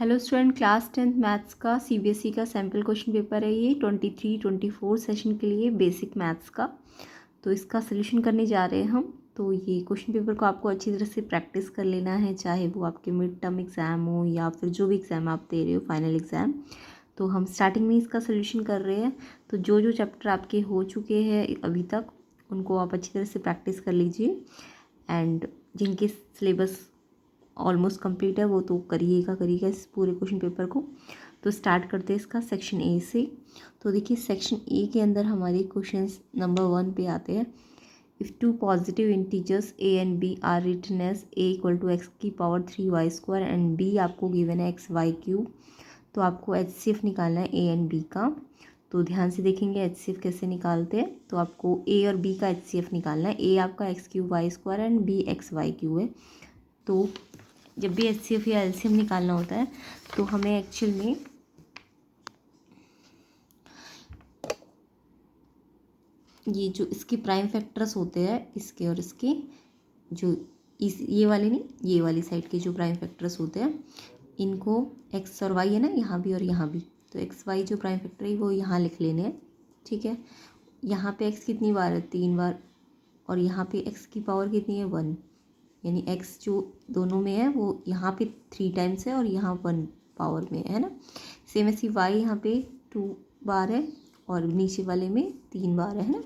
Hello student, class 10th maths का CBSE का sample question paper है ये 23-24 सेशन के लिए बेसिक मैथ्स का। तो इसका सलूशन करने जा रहे हैं हम। तो ये क्वेश्चन पेपर को आपको अच्छी तरह से प्रैक्टिस कर लेना है, चाहे वो आपके मिड टर्म एग्ज़ाम हो या फिर जो भी एग्ज़ाम आप दे रहे हो फाइनल एग्ज़ाम। तो हम स्टार्टिंग में इसका सलूशन कर रहे हैं। तो जो चैप्टर आपके हो चुके हैं अभी तक उनको आप अच्छी तरह से प्रैक्टिस कर लीजिए, एंड जिनके सिलेबस ऑलमोस्ट कंप्लीट है वो तो करिएगा इस पूरे क्वेश्चन पेपर को। तो स्टार्ट करते हैं इसका सेक्शन ए से। तो देखिए सेक्शन ए के अंदर हमारे क्वेश्चंस नंबर 1 पे आते हैं। If two positive integers A and B are written as A equal to X की पावर 3y² एंड बी आपको गिवन है XY³ तो आपको HCF निकालना है ए एंड बी का। तो ध्यान से देखेंगे HCF कैसे निकालते हैं। तो आपको ए और बी का HCF निकालना है। ए आपका x³ एंड बी XY³ है। तो जब भी HCF या LCM निकालना होता है तो हमें एक्चुअल में ये जो इसके प्राइम फैक्टर्स होते हैं, इसके और इसके जो ये वाले नहीं, ये वाली साइड के जो प्राइम फैक्टर्स होते हैं, इनको x और y है ना, यहाँ भी और यहाँ भी, तो XY जो प्राइम फैक्टर है वो यहाँ लिख लेने हैं। ठीक है, यहाँ पे x कितनी बार है, 3 बार, और यहाँ पे x की पावर कितनी है, 1, यानी x जो दोनों में है वो यहाँ पे 3 टाइम्स है और यहाँ 1 पावर में है ना। सेम ऐसी y यहाँ पे 2 बार है और नीचे वाले में 3 बार है ना।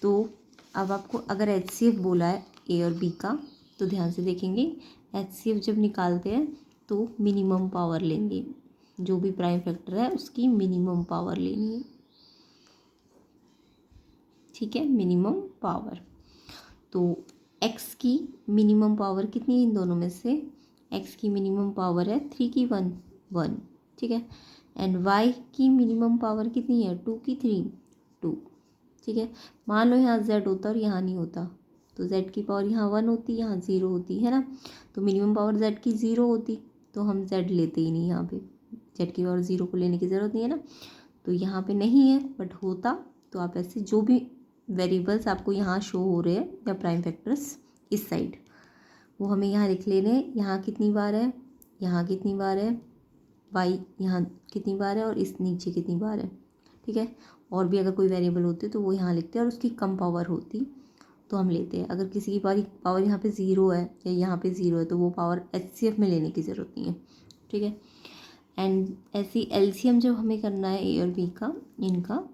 तो अब आपको अगर HCF बोला है ए और बी का तो ध्यान से देखेंगे, HCF जब निकालते हैं तो मिनिमम पावर लेंगे, जो भी प्राइम फैक्टर है उसकी मिनिमम पावर लेनी है। ठीक है, मिनिमम पावर। तो x की मिनिमम पावर कितनी है इन दोनों में से, x की मिनिमम पावर है 3 की 1। ठीक है, एंड y की मिनिमम पावर कितनी है, 2 की 2। ठीक है, मान लो यहाँ z होता और यहाँ नहीं होता तो z की पावर यहाँ 1 होती, यहाँ 0 होती है ना। तो मिनिमम पावर z की 0 होती तो हम z लेते ही नहीं, यहाँ पे z की पावर 0 को लेने की ज़रूरत नहीं है ना। तो यहाँ पे नहीं है, बट होता तो आप ऐसे जो भी वेरिएबल्स आपको यहाँ शो हो रहे हैं या प्राइम फैक्टर्स इस साइड, वो हमें यहाँ लिख लेने हैं। यहाँ कितनी बार है, यहाँ कितनी बार है, y यहाँ कितनी बार है और इस नीचे कितनी बार है। ठीक है, और भी अगर कोई वेरिएबल होते तो वो यहाँ लिखते हैं और उसकी कम पावर होती तो हम लेते हैं। अगर किसी की पावर यहाँ पे 0 है या यहाँ पे 0 है तो वो पावर HCF में लेने की ज़रूरत नहीं है। ठीक है, एंड ऐसी LCM जब हमें करना है ए और बी का, इनका,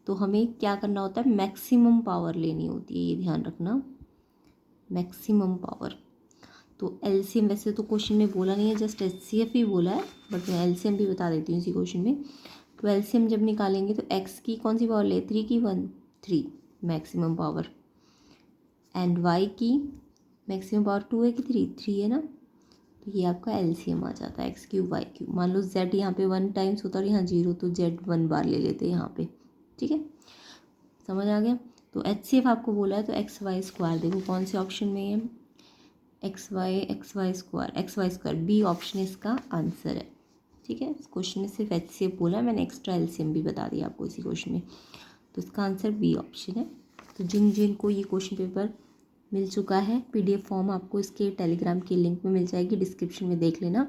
तो हमें क्या करना होता है, मैक्सिमम पावर लेनी होती है, ये ध्यान रखना, मैक्सिमम पावर। तो LCM वैसे तो क्वेश्चन में बोला नहीं है, जस्ट HCF ही बोला है, बट मैं LCM भी बता देती हूँ इसी क्वेश्चन में। तो LCM जब निकालेंगे तो x की कौन सी पावर ले, 3 की 1, 3 मैक्सिमम पावर, एंड y की मैक्सिमम पावर 2 है कि 3 है ना। तो ये आपका LCM आ जाता है x³ y³। मान लो z यहाँ पे 1 टाइम्स होता है और यहाँ 0, तो z 1 बार ले लेते हैं यहाँ पे। ठीक है, समझ आ गया। तो HCF आपको बोला है तो XY², देखो कौन से ऑप्शन में है, XY² बी ऑप्शन इसका आंसर है। ठीक है, इस क्वेश्चन में सिर्फ HCF बोला है, मैंने एक्स्ट्रा LCM भी बता दिया आपको इसी क्वेश्चन में। तो इसका आंसर बी ऑप्शन है। तो जिन को ये क्वेश्चन पेपर मिल चुका है, PDF फॉर्म आपको इसके टेलीग्राम के लिंक में मिल जाएगी, डिस्क्रिप्शन में देख लेना।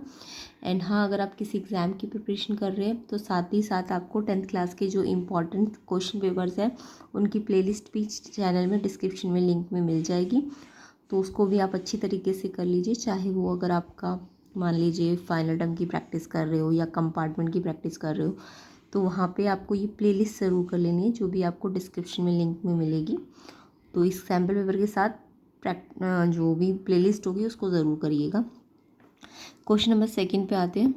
एंड हाँ, अगर आप किसी एग्ज़ाम की प्रिपरेशन कर रहे हैं तो साथ ही साथ आपको 10th क्लास के जो इम्पॉर्टेंट क्वेश्चन पेपर्स हैं उनकी प्लेलिस्ट भी चैनल में डिस्क्रिप्शन में लिंक में मिल जाएगी। तो उसको भी आप अच्छी तरीके से कर लीजिए, चाहे वो अगर आपका मान लीजिए फाइनल टर्म की प्रैक्टिस कर रहे हो या कंपार्टमेंट की प्रैक्टिस कर रहे हो, तो वहाँ पे आपको ये प्लेलिस्ट ज़रूर कर लेनी है, जो भी आपको डिस्क्रिप्शन में लिंक में मिलेगी। तो इस सैम्पल पेपर के साथ जो भी प्लेलिस्ट होगी उसको ज़रूर करिएगा। क्वेश्चन नंबर 2 पे आते हैं।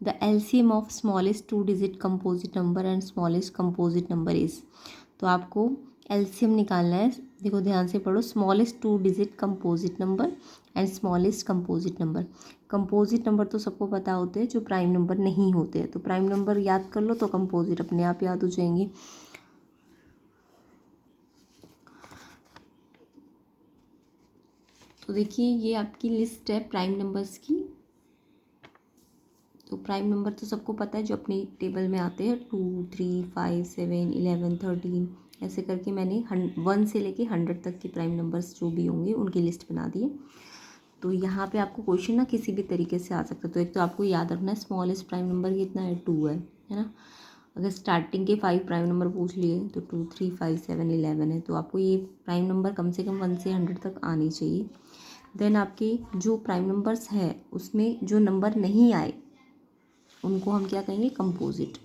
The LCM of smallest 2 digit composite number and smallest composite number is. तो आपको LCM निकालना है, देखो ध्यान से पढ़ो, smallest 2 digit composite number and smallest composite number. Composite number तो सबको पता होते हैं, जो प्राइम नंबर नहीं होते हैं, तो प्राइम नंबर याद कर लो तो कंपोजिट अपने आप याद हो जाएंगे। तो देखिए ये आपकी लिस्ट है प्राइम नंबर्स की। तो प्राइम नंबर तो सबको पता है, जो अपनी टेबल में आते हैं, 2, 3, 5, 7, 11, 13, ऐसे करके मैंने 1 से लेके 100 तक के प्राइम नंबर्स जो भी होंगे उनकी लिस्ट बना दी है। तो यहाँ पे आपको क्वेश्चन ना किसी भी तरीके से आ सकता है। तो एक तो आपको याद रखना है स्मॉलेस्ट प्राइम नंबर कितना है, 2 है ना। अगर स्टार्टिंग के 5 प्राइम नंबर पूछ लिए तो 2, 3, 5, 7, 11 है, तो आपको ये प्राइम नंबर कम से कम 1 से 100 तक आनी चाहिए। देन आपके जो प्राइम नंबर्स है उसमें जो नंबर नहीं आए उनको हम क्या कहेंगे, कंपोजिट।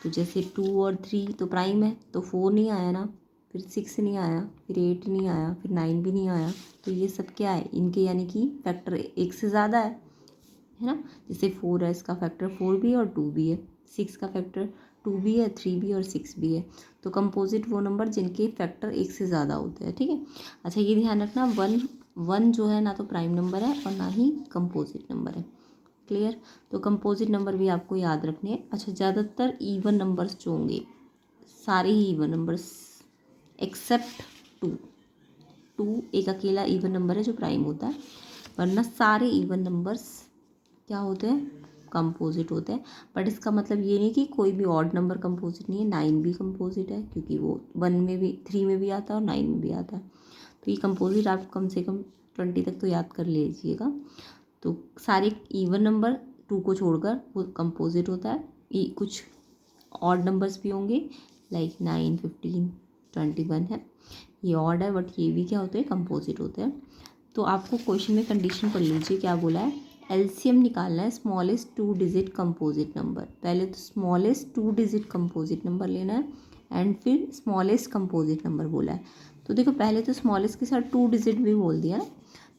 तो जैसे 2 और 3 तो प्राइम है, तो 4 नहीं आया ना, फिर 6 नहीं आया, फिर 8 नहीं आया, फिर 9 भी नहीं आया, तो ये सब क्या है, इनके यानी कि फैक्टर 1 से ज़्यादा है ना। जैसे 4 है, इसका फैक्टर 4 भी है और 2 भी है, 6 का फैक्टर 2 भी है, 3 भी और 6 भी है। तो कंपोजिट वो नंबर जिनके फैक्टर 1 से ज़्यादा होते हैं, ठीक है। अच्छा ये ध्यान रखना, वन जो है ना तो प्राइम नंबर है और ना ही कंपोजिट नंबर है। क्लियर। तो कंपोजिट नंबर भी आपको याद रखने हैं। अच्छा ज़्यादातर इवन नंबर्स जो होंगे, सारे ही इवन नंबर्स एक्सेप्ट 2 एक अकेला इवन नंबर है जो प्राइम होता है, वरना सारे इवन नंबर्स क्या होते हैं, कंपोजिट होते हैं। बट इसका मतलब ये नहीं कि कोई भी ऑड नंबर कंपोजिट नहीं है। 9 भी कंपोजिट है क्योंकि वो 1 में भी, 3 में भी आता है और 9 में भी आता है। तो ये कंपोजिट आप कम से कम 20 तक तो याद कर लीजिएगा। तो सारे इवन नंबर 2 को छोड़कर वो कंपोजिट होता है। ये कुछ ऑड नंबर्स भी होंगे लाइक 9, 15, 21 है, ये ऑड है, बट ये भी क्या होते हैं, कंपोजिट होते हैं। तो आपको क्वेश्चन में कंडीशन पढ़ लीजिए, क्या बोला है, एलसीएम निकालना है स्मॉलेस्ट 2 डिजिट कंपोजिट नंबर। पहले तो स्मॉलेस्ट 2 डिजिट कंपोजिट नंबर लेना है एंड फिर स्मॉलेस्ट कंपोजिट नंबर बोला है। तो देखो पहले तो स्मॉलेस्ट के साथ 2 डिजिट भी बोल दिया।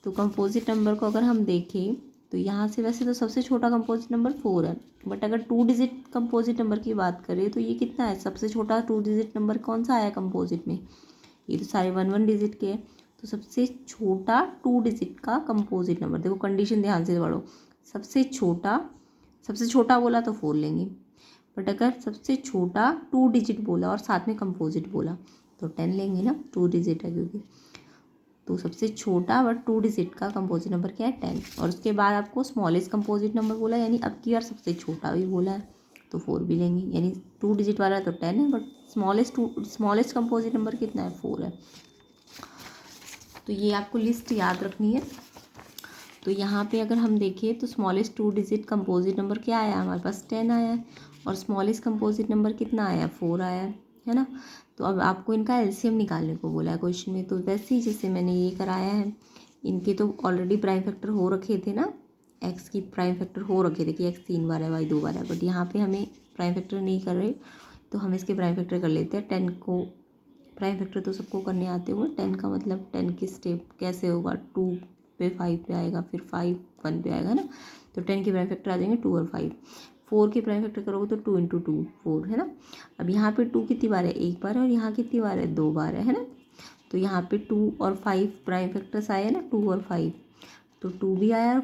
तो कंपोजिट नंबर को अगर हम देखें तो यहाँ से वैसे तो सबसे छोटा कंपोजिट नंबर 4 है, बट अगर 2 डिजिट कंपोजिट नंबर की बात करें तो ये कितना है, सबसे छोटा 2 डिजिट नंबर कौन सा आया कंपोजिट में, ये तो सारे 1 डिजिट के हैं। तो सबसे छोटा 2 डिजिट का कंपोजिट नंबर, देखो कंडीशन ध्यान से पढ़ो, सबसे छोटा बोला तो 4 लेंगे, बट अगर सबसे छोटा 2 डिजिट बोला और साथ में कंपोजिट बोला तो 10 लेंगे ना, 2 डिजिट है क्योंकि। तो सबसे छोटा बट 2 डिजिट का कंपोजिट नंबर क्या है, 10। और उसके बाद आपको स्मॉलेस्ट कंपोजिट नंबर बोला, यानी अब की बार सबसे छोटा भी बोला है तो 4 भी लेंगे, यानी 2 डिजिट वाला तो 10 है, बट स्मॉलेस्ट कंपोजिट नंबर कितना है, 4 है। तो ये आपको लिस्ट याद रखनी है। तो यहाँ पे अगर हम देखें तो स्मॉलेस्ट 2 डिजिट कंपोजिट नंबर क्या आया, हमारे पास 10 आया है, और स्मॉलेस्ट कंपोजिट नंबर कितना आया, 4 आया है ना। तो अब आपको इनका एलसीएम निकालने को बोला है क्वेश्चन में। तो वैसे ही जैसे मैंने ये कराया है, इनके तो ऑलरेडी प्राइम फैक्टर हो रखे थे ना, एक्स की प्राइम फैक्टर हो रखे थे कि एक्स 3 बार है, वाई 2 बार है, बट यहाँ पे हमें प्राइम फैक्टर नहीं कर रहे, तो हम इसके प्राइम फैक्टर कर लेते हैं। 10 को प्राइम फैक्टर तो सबको करने आते हुए, 10 का मतलब 10 की स्टेप कैसे होगा, 2 पे 5 पे आएगा, फिर 5 1 पे आएगा ना। तो 10 के प्राइम फैक्टर आ जाएंगे 2 और 5। 4 के प्राइम फैक्टर करोगे तो 2 × 2 4 है ना। अब यहाँ पे 2 कितनी बार है, 1 बार है, और यहाँ कितनी बार है, 2 बार है ना। तो यहाँ पे 2 और 5 प्राइम फैक्टर्स आए ना, 2 और 5, तो 2 भी आया,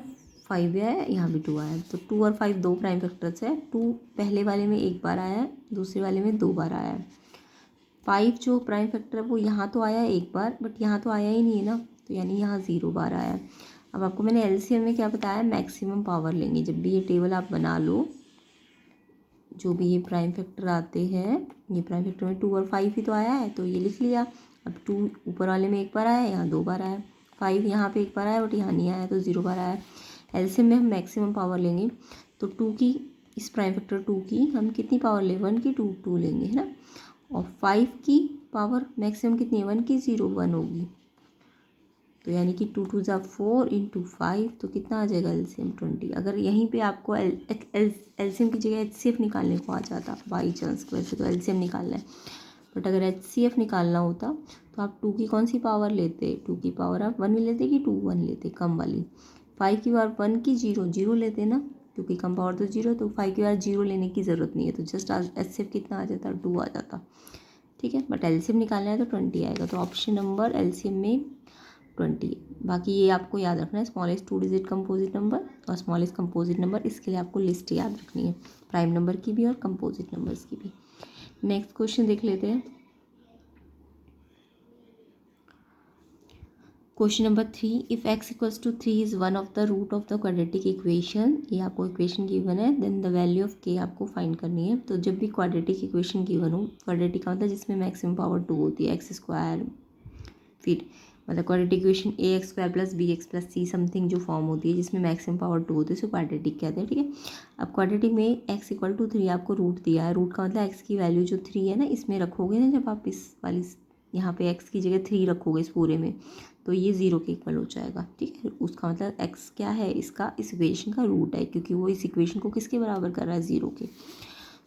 5 भी आया, यहाँ भी 2 आया। तो 2 और 5 दो प्राइम फैक्टर्स है। 2 पहले वाले में 1 बार आया है, दूसरे वाले में 2 बार आया है। 5 जो प्राइम फैक्टर है वो यहाँ तो आया है 1 बार, बट यहाँ तो आया ही नहीं है ना, तो यानी यहाँ 0 बार आया है। अब आपको मैंने एलसीएम में क्या बताया, मैक्सिमम पावर लेंगे। जब भी ये टेबल आप बना लो, जो भी ये प्राइम फैक्टर आते हैं, ये प्राइम फैक्टर में 2 और 5 ही तो आया है, तो ये लिख लिया। अब 2 ऊपर वाले में 1 बार आया है, यहाँ 2 बार आया है। 5 यहाँ पे 1 बार आया, बट यहाँ नहीं आया, तो 0 बार आया है। एलसीएम में हम मैक्सिमम पावर लेंगे, तो 2 की, इस प्राइम फैक्टर 2 की हम कितनी पावर ले, 1 की 2 लेंगे है ना। और 5 की पावर मैक्सिमम कितनी है, 1 की 0 1 होगी, तो यानी कि 2 2 जा 4 × 5, तो कितना आ जाएगा एलसीएम 20। अगर यहीं पे आपको एलसीएम की जगह एचसीएफ निकालने को आ जाता बाई चांस, वैसे तो एलसीएम निकालना है, बट अगर एचसीएफ निकालना होता तो आप 2 की कौन सी पावर लेते, 2 की पावर आप 1 लेते कि 2 1 लेते, कम वाली। 5 की पावर 1 की 0 लेते ना, क्योंकि कम पावर तो 0, तो 5 की पावर 0 लेने की ज़रूरत नहीं है, तो जस्ट एचसीएफ कितना आ जाता, 2 आ जाता, ठीक है। बट एलसीएम निकालना है तो 20 आएगा, तो ऑप्शन नंबर एलसीएम में 20। बाकी ये आपको याद रखना है, स्मॉलेस्ट 2 डिजिट कंपोजिट नंबर और स्मॉलेस्ट कंपोजिट नंबर, इसके लिए आपको लिस्ट याद रखनी है, प्राइम नंबर की भी और कंपोजिट नंबर्स की भी। नेक्स्ट क्वेश्चन देख लेते हैं। Question number 3, if x = 3 is one of the root of the quadratic equation, ये आपको इक्वेशन गिवन है, then the value of k आपको फाइंड करनी है। तो जब भी क्वाड्रेटिक इक्वेशन गिवन हो, क्वाड्रेटिक का मतलब जिसमें मैक्सिमम पावर 2 होती है, x², फिर मतलब quadratic equation A X square plus B X plus C something जो फॉर्म होती है जिसमें मैक्सिमम पावर 2 होती है उसको क्वाड्रेटिक कहते हैं, ठीक है। अब क्वाड्रेटिक में एक्स इक्वल टू 3 आपको रूट दिया है, रूट का मतलब एक्स की वैल्यू जो 3 है ना इसमें रखोगे ना, जब आप इस वाली यहाँ पे एक्स की जगह 3 रखोगे इस पूरे में, तो ये 0 के इक्वल हो जाएगा, ठीक है। उसका मतलब एक्स क्या है, इसका इस इक्वेशन का रूट है, क्योंकि वो इस इक्वेशन को किसके बराबर कर रहा है, 0 के।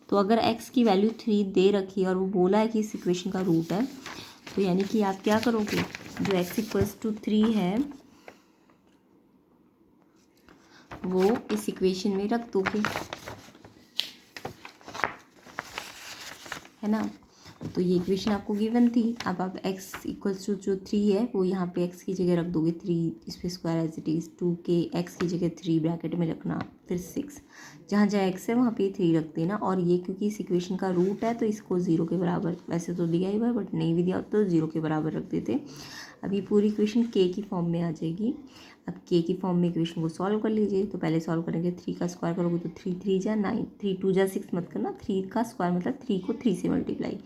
तो अगर x की वैल्यू 3 दे रखी है और वो बोला है कि इस इक्वेशन का रूट है, तो यानी कि आप क्या करोगे, जो x इक्वल्स टू 3 है वो इस इक्वेशन में रख दोगे, है ना। तो ये इक्वेशन आपको गिवन थी। अब आप x इक्वल्स टू जो 3 है वो यहाँ पे x की जगह रख दोगे 3, इस पर स्क्वायर एज इट इज़ 2 के x की जगह 3 ब्रैकेट में रखना, फिर 6, जहाँ जहाँ x है वहाँ पे 3 रख देना। और ये क्योंकि इस इक्वेशन का रूट है तो इसको 0 के बराबर, वैसे तो दिया ही हुआ है बट नहीं भी दिया तो 0 के बराबर रख देते। अब ये पूरी इक्वेशन k की फॉर्म में आ जाएगी। अब k की फॉर्म में इक्वेशन को सॉल्व कर लीजिए। तो पहले सॉल्व करेंगे, 3 का स्क्वायर करोगे तो 3 3 जा 9, 3 2 जा 6 मत करना, 3 का स्क्वायर मतलब 3 को 3 से मल्टीप्लाई,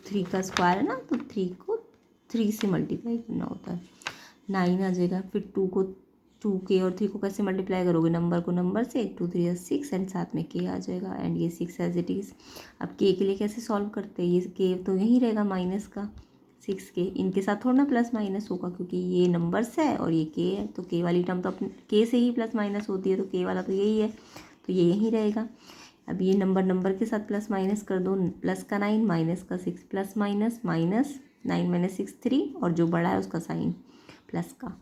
3 का स्क्वायर है ना तो 3 को 3 से मल्टीप्लाई करना होता है, 9 आ जाएगा। फिर 2 को 2 के और 3 को कैसे मल्टीप्लाई करोगे, नंबर को नंबर से, 2 3 6 एंड साथ में के आ जाएगा एंड ये 6 एज इट इज़। अब के लिए कैसे सॉल्व करते हैं, ये के तो यहीं रहेगा माइनस का 6 के, इनके साथ थोड़ा ना प्लस माइनस होगा क्योंकि ये नंबर्स है और ये के है, तो के वाली टर्म तो अपने के से ही प्लस माइनस होती है, तो के वाला तो यही है, तो ये यहीं रहेगा। अब ये नंबर के साथ प्लस माइनस कर दो, प्लस का 9 माइनस का 6, प्लस माइनस माइनस 9 माइनस 6 3, और जो बड़ा है उसका साइन प्लस का।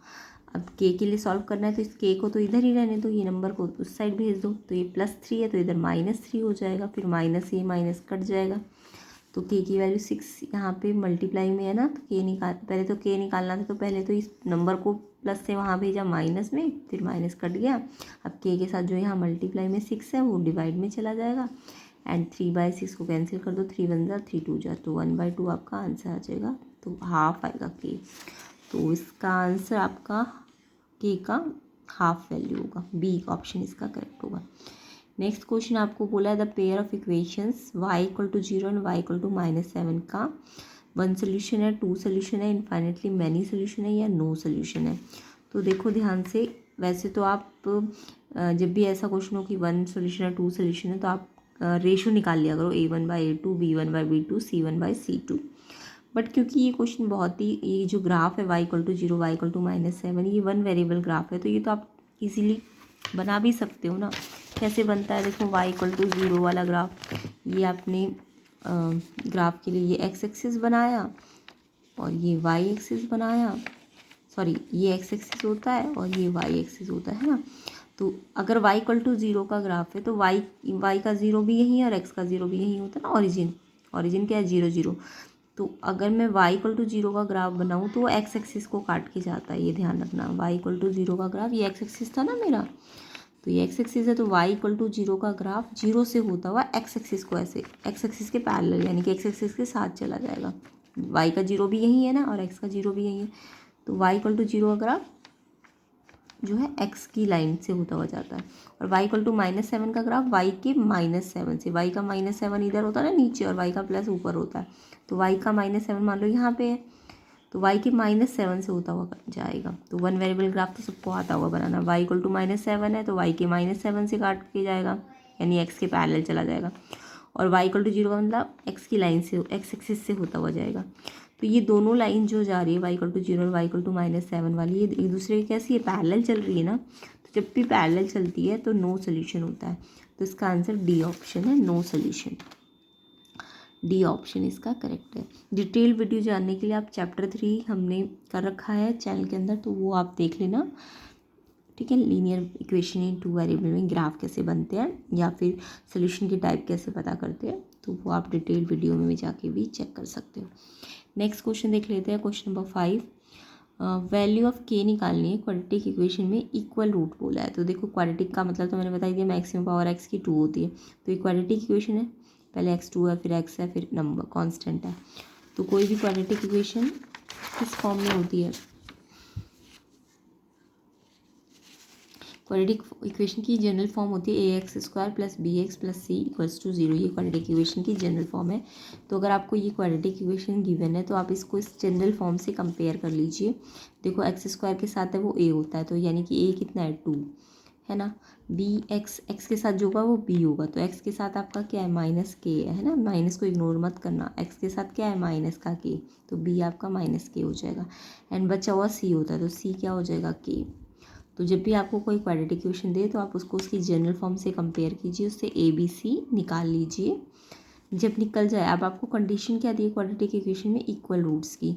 अब के लिए सॉल्व करना है तो इस के को तो इधर ही रहने दो, ये नंबर को उस साइड भेज दो, तो ये +3 है तो इधर -3 हो जाएगा, फिर माइनस ये माइनस कट जाएगा, तो के की वैल्यू 6 यहाँ पे मल्टीप्लाई में है ना, तो के पहले तो के निकालना था, तो पहले तो इस नंबर को प्लस से वहाँ भेजा माइनस में, फिर माइनस कट गया। अब के साथ जो यहाँ मल्टीप्लाई में 6 है वो डिवाइड में चला जाएगा एंड 3/6 को कैंसिल कर दो, 3 1 जा 3 2 जा, तो 1/2 आपका आंसर आ जाएगा, तो हाफ आएगा के। तो इसका आंसर आपका के का हाफ वैल्यू होगा, बी ऑप्शन इसका करेक्ट होगा। नेक्स्ट क्वेश्चन आपको बोला है the pair of equations y equal to 0 and y equal to -7 का 1 सोल्यूशन है, 2 सोल्यूशन है, इन्फाइनेटली मैनी सोल्यूशन है या नो सोल्यूशन है। तो देखो ध्यान से, वैसे तो आप जब भी ऐसा क्वेश्चन हो कि 1 सोल्यूशन है 2 सोल्यूशन है तो आप रेशो निकाल लिया करो a1/a2 b1/b2 c1/c2। बट क्योंकि ये क्वेश्चन बहुत ही, ये जो ग्राफ है y equal to 0 y equal to -7 ये 1 वेरिएबल ग्राफ है, तो ये तो आप इजीली बना भी सकते हो ना। कैसे बनता है, देखो y इक्वल टू 0 वाला ग्राफ, ये आपने ग्राफ के लिए ये x एक्सिस बनाया और ये y एक्सिस बनाया, सॉरी ये x एक्सिस होता है और ये y एक्सिस होता है ना। तो अगर y इक्वल टू 0 का ग्राफ है तो y का 0 भी यहीं है और x का 0 भी यहीं होता है ना, ओरिजिन क्या है 0 0। तो अगर मैं y इक्वल टू 0 का ग्राफ बनाऊँ तो वो x एक्सिस को काट के जाता है, ये ध्यान रखना। y इक्वल टू 0 का ग्राफ, ये x एक्सिस था ना मेरा, तो ये x एक्सिस है, तो y इक्वल टू 0 का ग्राफ 0 से होता हुआ x एक्सिस को ऐसे x एक्सिस के पैरेलल यानी कि x एक्सिस के साथ चला जाएगा। y का 0 भी यही है ना और x का 0 भी यही है, तो y इक्वल टू 0 का ग्राफ जो है x की लाइन से होता हुआ जाता है। और y इक्वल टू -7 का ग्राफ y के -7 से, y का -7 इधर होता है ना नीचे और y का प्लस ऊपर होता है, तो y का -7 मान लो यहाँ पे है, तो y के -7 से होता हुआ जाएगा। तो 1 वेरिएबल ग्राफ तो सबको आता हुआ बनाना, y इक्वल टू -7 है तो y के -7 से काट के जाएगा यानी x के पैरेलल चला जाएगा, और y इक्वल टू 0 का मतलब x की लाइन से, x एक्सिस से होता हुआ जाएगा। तो ये दोनों लाइन जो जा रही है y इक्वल टू 0 और y इक्वल टू -7 वाली, ये एक दूसरे की कैसी है, पैरेलल चल रही है ना। तो जब भी पैरेलल चलती है तो नो सोल्यूशन होता है, तो इसका आंसर डी ऑप्शन है, नो सोल्यूशन। डी ऑप्शन इसका करेक्ट है। डिटेल वीडियो जानने के लिए आप चैप्टर 3 हमने कर रखा है चैनल के अंदर, तो वो आप देख लेना, ठीक है। लीनियर इक्वेशन इन 2 वेरिएबल में ग्राफ कैसे बनते हैं या फिर सोल्यूशन की टाइप कैसे पता करते हैं, तो वो आप डिटेल वीडियो में जाके भी चेक कर सकते हो। नेक्स्ट क्वेश्चन देख लेते हैं, क्वेश्चन नंबर 5। वैल्यू ऑफ के निकालनी है, क्वाड्रेटिक इक्वेशन में इक्वल रूट बोला है। तो देखो क्वाड्रेटिक का मतलब तो मैंने बता दिया, मैक्सिमम पावर x की 2 होती है, तो ये क्वाड्रेटिक इक्वेशन है, पहले x2 है फिर x है फिर नंबर कांस्टेंट है। तो कोई भी क्वाड्रेटिक इक्वेशन किस फॉर्म में होती है, क्वाड्रेटिक इक्वेशन की जनरल फॉर्म होती है ax² plus bx plus c equals to 0। ये क्वाड्रेटिक इक्वेशन की जनरल फॉर्म है। तो अगर आपको ये क्वाड्रेटिक इक्वेशन गिवन है तो आप इसको इस जनरल फॉर्म से कंपेयर कर लीजिए। देखो x² के साथ है वो a होता है, तो यानी कि a कितना है 2 है ना। x के साथ जो होगा वो b होगा, तो x के साथ आपका क्या है माइनस k है ना, माइनस को इग्नोर मत करना। x के साथ क्या है माइनस का k, तो b आपका माइनस k हो जाएगा। एंड बचा हुआ c होता है, तो c क्या हो जाएगा k। तो जब भी आपको कोई क्वाड्रेटिक इक्वेशन दे तो आप उसको उसकी जनरल फॉर्म से कंपेयर कीजिए, उससे ए बी सी निकाल लीजिए। जब निकल जाए, अब आपको कंडीशन क्या दी है क्वाड्रेटिक इक्वेशन में, इक्वल रूट्स की।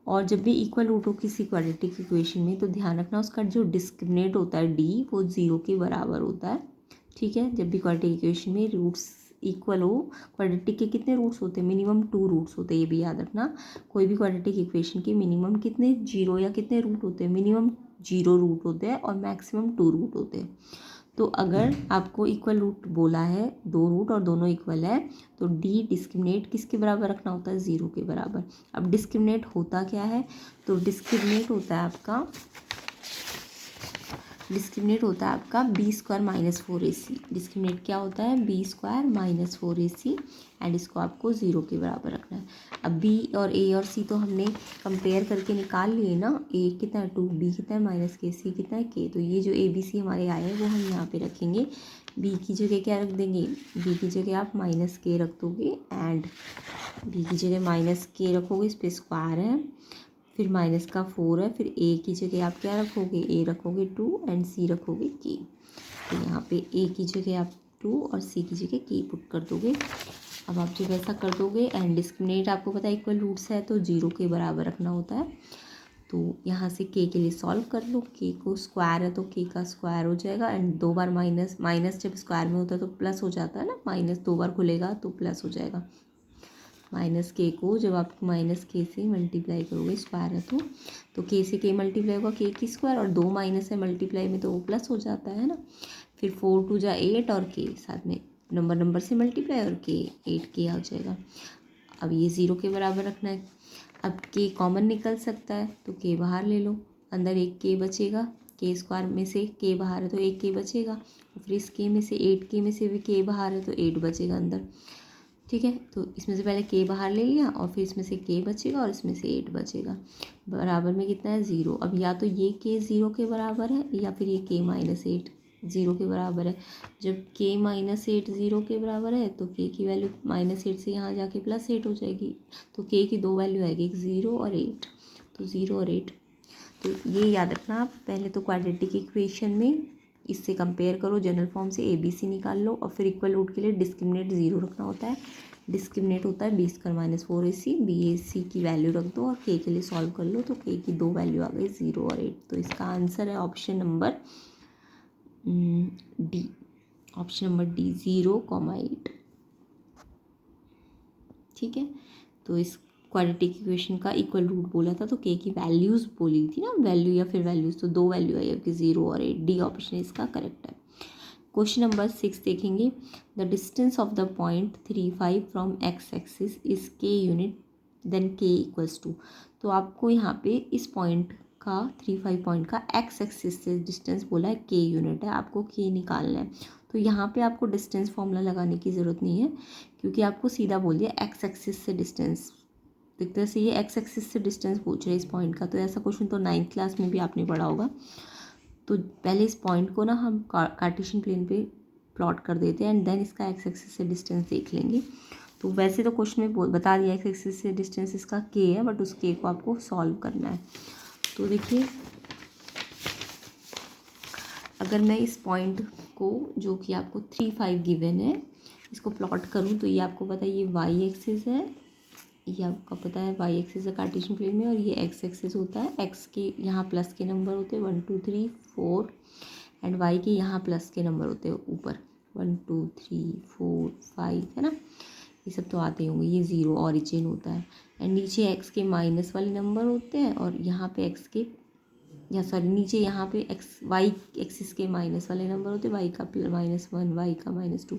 और जब भी इक्वल रूट हो किसी क्वाड्रेटिक इक्वेशन में तो ध्यान रखना उसका जो डिस्क्रिमिनेंट होता है डी वो 0 के बराबर होता है। ठीक है, जब भी क्वाड्रेटिक इक्वेशन में रूट्स इक्वल हो, क्वाड्रेटिक के कितने रूट्स होते हैं, मिनिमम 2 रूट्स होते हैं, ये भी याद रखना। कोई भी क्वाड्रेटिक इक्वेशन के मिनिमम कितने 0 या कितने रूट होते हैं, मिनिमम 0 रूट होते हैं और मैक्सिमम 2 रूट होते हैं। तो अगर आपको इक्वल रूट बोला है 2 रूट और दोनों इक्वल है तो डी डिस्क्रिमिनेट किसके बराबर रखना होता है, 0 के बराबर। अब डिस्क्रिमिनेट होता क्या है, तो डिस्क्रिमिनेट होता है आपका b² माइनस 4ac। डिस्क्रिमिनेट क्या होता है, b² माइनस 4ac एंड इसको आपको 0 के बराबर रखना है। अब b और a और c तो हमने कंपेयर करके निकाल लिए ना, a कितना है 2, b कितना है माइनस k, c कितना है k। तो ये जो a b c हमारे आए हैं वो हम यहाँ पे रखेंगे। b की जगह क्या रख देंगे, b की जगह आप माइनस k रख दोगे एंड b की जगह माइनस k रखोगे, इस पर स्क्वायर है, फिर माइनस का 4 है, फिर a की जगह आप क्या रखोगे, a रखोगे 2 एंड c रखोगे k। तो यहाँ पे a की जगह आप 2 और c की जगह k पुट कर दोगे। अब आप जब ऐसा कर दोगे एंड डिस्क्रिमिनेट आपको पता है इक्वल रूट्स है तो 0 के बराबर रखना होता है। तो यहाँ से k के लिए सॉल्व कर लो, k को स्क्वायर है तो k का स्क्वायर हो जाएगा एंड 2 बार माइनस, माइनस जब स्क्वायर में होता है तो प्लस हो जाता है ना, माइनस 2 बार खुलेगा तो प्लस हो जाएगा। माइनस के को जब आप माइनस के से मल्टीप्लाई करोगे, स्क्वायर है तो के से के मल्टीप्लाई होगा के की स्क्वायर, और 2 माइनस है मल्टीप्लाई में तो वो प्लस हो जाता है ना। फिर 4 2 जा 8 और के साथ में नंबर से मल्टीप्लाई और के 8 के आ जाएगा। अब ये 0 के बराबर रखना है। अब के कॉमन निकल सकता है तो के बाहर ले लो, अंदर एक के बचेगा, के स्क्वायर में से के बाहर है तो एक के बचेगा, फिर इस के में से 8 के में से भी के बाहर है तो 8 बचेगा अंदर। ठीक है, तो इसमें से पहले के बाहर ले लिया और फिर इसमें से के बचेगा और इसमें से 8 बचेगा, बराबर में कितना है 0। अब या तो ये के 0 के बराबर है या फिर ये के माइनस 8 0 के बराबर है। जब के माइनस 8 0 के बराबर है तो के की वैल्यू माइनस 8 से यहाँ जाके प्लस 8 हो जाएगी, तो के की 2 वैल्यू आएगी, एक 0 और 8, तो 0 और 8। तो ये याद रखना आप, पहले तो क्वाड्रेटिक इक्वेशन में इससे कंपेयर करो, जनरल फॉर्म से ए बी सी निकाल लो और फिर इक्वल रूट के लिए डिस्क्रिमिनेट 0 रखना होता है। डिस्क्रिमिनेट होता है b² माइनस 4ac, b की वैल्यू रख दो और k के लिए सॉल्व कर लो, तो k की 2 वैल्यू आ गई 0 और 8। तो इसका आंसर है option number D, option number D 0,8। ठीक है, तो इस क्वाड्रेटिक इक्वेशन का इक्वल रूट बोला था तो के की वैल्यूज़ बोली थी ना, वैल्यू या फिर वैल्यूज़, तो 2 वैल्यू आई आपकी 0 और 8, डी ऑप्शन इसका करेक्ट है। क्वेश्चन नंबर 6 देखेंगे, the distance of the point 35 from x axis is के यूनिट देन के इक्वल्स टू। तो आपको यहाँ पे इस पॉइंट का 35 पॉइंट का एक्स एक्सिस से डिस्टेंस बोला है के यूनिट है, आपको के निकालना है। तो यहाँ पे आपको डिस्टेंस फॉर्मूला लगाने की ज़रूरत नहीं है क्योंकि आपको सीधा बोल दिया एक्स एक्सिस से डिस्टेंस। एक तरह से ये एक्स एक्सिस से डिस्टेंस पूछ रहे हैं इस पॉइंट का, तो ऐसा क्वेश्चन तो 9th क्लास में भी आपने पढ़ा होगा। तो पहले इस पॉइंट को ना हम कार्टेशियन प्लेन पे प्लॉट कर देते हैं एंड देन इसका एक्स एक्सिस से डिस्टेंस देख लेंगे। तो वैसे तो क्वेश्चन में बता दिया एक्स एक्सिस से डिस्टेंस इसका के है, बट उस के को आपको सॉल्व करना है। तो देखिए, अगर मैं इस पॉइंट को जो कि आपको 35 गिवन है इसको प्लॉट करूँ तो ये आपको पता है ये वाई एक्सिस है, ये आपका पता है वाई एक्सिस है कार्टेशियन प्लेन में, और ये एक्स एक्सिस होता है। एक्स के यहाँ प्लस के नंबर होते हैं 1 2 3 4 एंड वाई के यहाँ प्लस के नंबर होते हैं ऊपर 1 2 3 4 5 है ना, ये सब तो आते होंगे। ये 0 ऑरिजिन होता है एंड नीचे एक्स के माइनस वाले नंबर होते हैं और यहाँ पे एक्स के नीचे यहाँ पे एक्स वाई एक्सिस के माइनस वाले नंबर होते हैं, वाई का -1 वाई का -2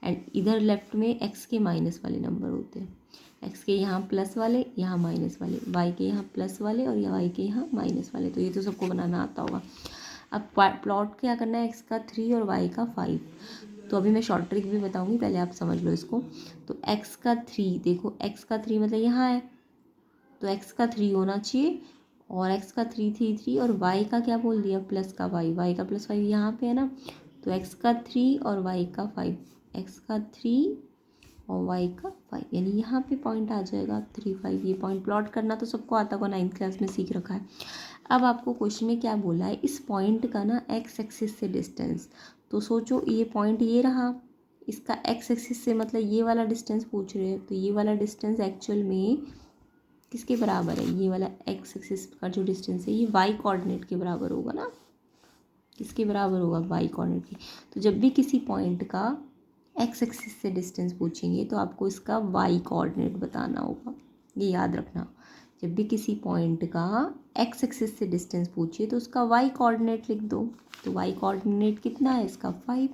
एंड इधर लेफ्ट में एक्स के माइनस वाले नंबर होते हैं। एक्स के यहाँ प्लस वाले, यहाँ माइनस वाले, वाई के यहाँ प्लस वाले और वाई के यहाँ माइनस वाले। तो ये तो सबको बनाना आता होगा। अब प्लॉट क्या करना है, एक्स का 3 और वाई का 5। तो अभी मैं शॉर्ट ट्रिक भी बताऊंगी, पहले आप समझ लो इसको। तो एक्स का 3, देखो एक्स का 3 मतलब यहाँ है, तो एक्स का 3 होना चाहिए, और एक्स का 3 और वाई का क्या बोल दिया, प्लस का वाई का प्लस 5 यहाँ पे है ना। तो एक्स का 3 और वाई का 5, एक्स का 3 और वाई का 5, यानी यहाँ पे पॉइंट आ जाएगा 3 5। ये पॉइंट प्लॉट करना तो सबको आता होगा, 9th क्लास में सीख रखा है। अब आपको क्वेश्चन में क्या बोला है, इस पॉइंट का ना एक्स एक्सिस से डिस्टेंस। तो सोचो ये पॉइंट ये रहा, इसका एक्स एक्सिस से मतलब ये वाला डिस्टेंस पूछ रहे हैं, तो ये वाला डिस्टेंस एक्चुअल में किसके बराबर है, ये वाला एक्स एक्सिस का जो डिस्टेंस है ये वाई कोऑर्डिनेट के बराबर होगा ना। किसके बराबर होगा, वाई कोऑर्डिनेट के। तो जब भी किसी पॉइंट का एक्स एक्सिस से डिस्टेंस पूछेंगे तो आपको इसका वाई कोऑर्डिनेट बताना होगा, ये याद रखना। जब भी किसी पॉइंट का एक्स एक्सिस से डिस्टेंस पूछिए तो उसका वाई कोऑर्डिनेट लिख दो। तो वाई कोऑर्डिनेट कितना है इसका 5।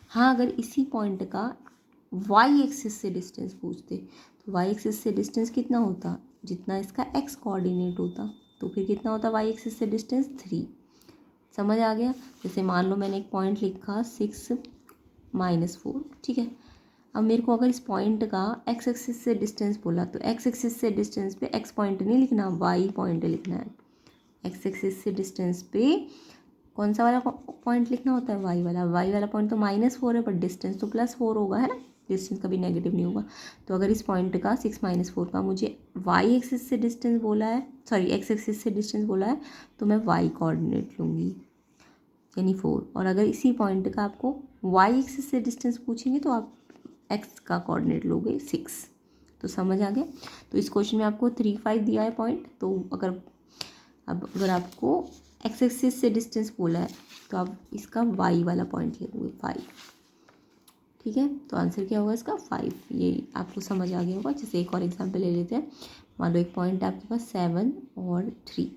हाँ, अगर इसी पॉइंट का वाई एक्सिस से डिस्टेंस पूछते तो वाई एक्सिस से डिस्टेंस कितना होता, जितना इसका एक्स कोऑर्डिनेट होता। तो फिर कितना होता वाई एक्सिस से डिस्टेंस 3। समझ आ गया। जैसे मान लो मैंने एक पॉइंट लिखा 6 -4, ठीक है। अब मेरे को अगर इस पॉइंट का एक्स एक्सिस से डिस्टेंस बोला तो एक्स एक्सिस से डिस्टेंस पे एक्स पॉइंट नहीं लिखना, वाई पॉइंट लिखना है। एक्स एक्सिस से डिस्टेंस पे कौन सा वाला पॉइंट लिखना होता है, वाई वाला पॉइंट तो -4 है, बट डिस्टेंस तो +4 होगा, है ना। डिस्टेंस कभी नेगेटिव नहीं होगा। तो अगर इस पॉइंट का 6 -4 का मुझे वाई एक्सिस से डिस्टेंस बोला है, सॉरी एक्स एक्सिस से डिस्टेंस बोला है, तो मैं वाई कोऑर्डिनेट लूँगी, यानी 4। और अगर इसी पॉइंट का आपको वाई एक्सिस से डिस्टेंस पूछेंगे तो आप एक्स का कोऑर्डिनेट लोगे 6। तो समझ आ गया। तो इस क्वेश्चन में आपको 3 5 दिया है पॉइंट। तो अगर आपको एक्स एक्सिस से डिस्टेंस बोला है तो आप इसका वाई वाला पॉइंट लोगे 5, ठीक है। तो आंसर क्या होगा इसका 5। ये आपको समझ आ गया होगा। जैसे एक और एग्जाम्पल ले लेते हैं। मान लो एक पॉइंट है आपके पास 7 और 3।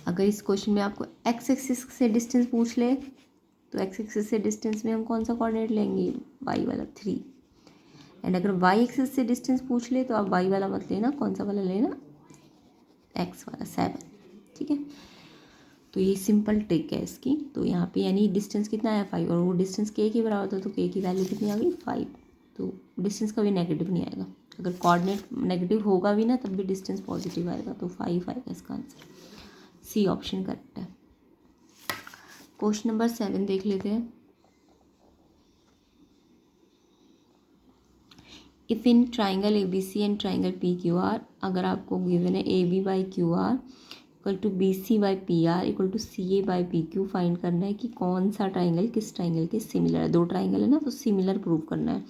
अगर इस क्वेश्चन में आपको एक्स एक्सिस से डिस्टेंस पूछ ले तो एक्स एक्सिस से डिस्टेंस में हम कौन सा कोऑर्डिनेट लेंगे, वाई वाला 3। एंड अगर वाई एक्सिस से डिस्टेंस पूछ ले तो आप वाई वाला मत लेना, कौन सा वाला लेना, एक्स वाला 7, ठीक है। तो ये सिंपल ट्रिक है इसकी। तो यहाँ पे यानी डिस्टेंस कितना है 5, और वो डिस्टेंस के बराबर था, तो के की वैल्यू कितनी आ गई 5। तो डिस्टेंस कभी नेगेटिव नहीं आएगा, अगर कोऑर्डिनेट नेगेटिव होगा भी ना तब भी डिस्टेंस पॉजिटिव आएगा। तो 5 आएगा इसका आंसर, सी ऑप्शन करेक्ट है। क्वेश्चन नंबर 7 देख लेते हैं। If in triangle ABC and triangle PQR, अगर आपको गिवन है AB/QR equal to BC/PR equal to CA/PQ, find करना है कि कौन सा ट्राइंगल किस ट्राइंगल के सिमिलर है। 2 ट्राइंगल है ना, तो सिमिलर प्रूव करना है।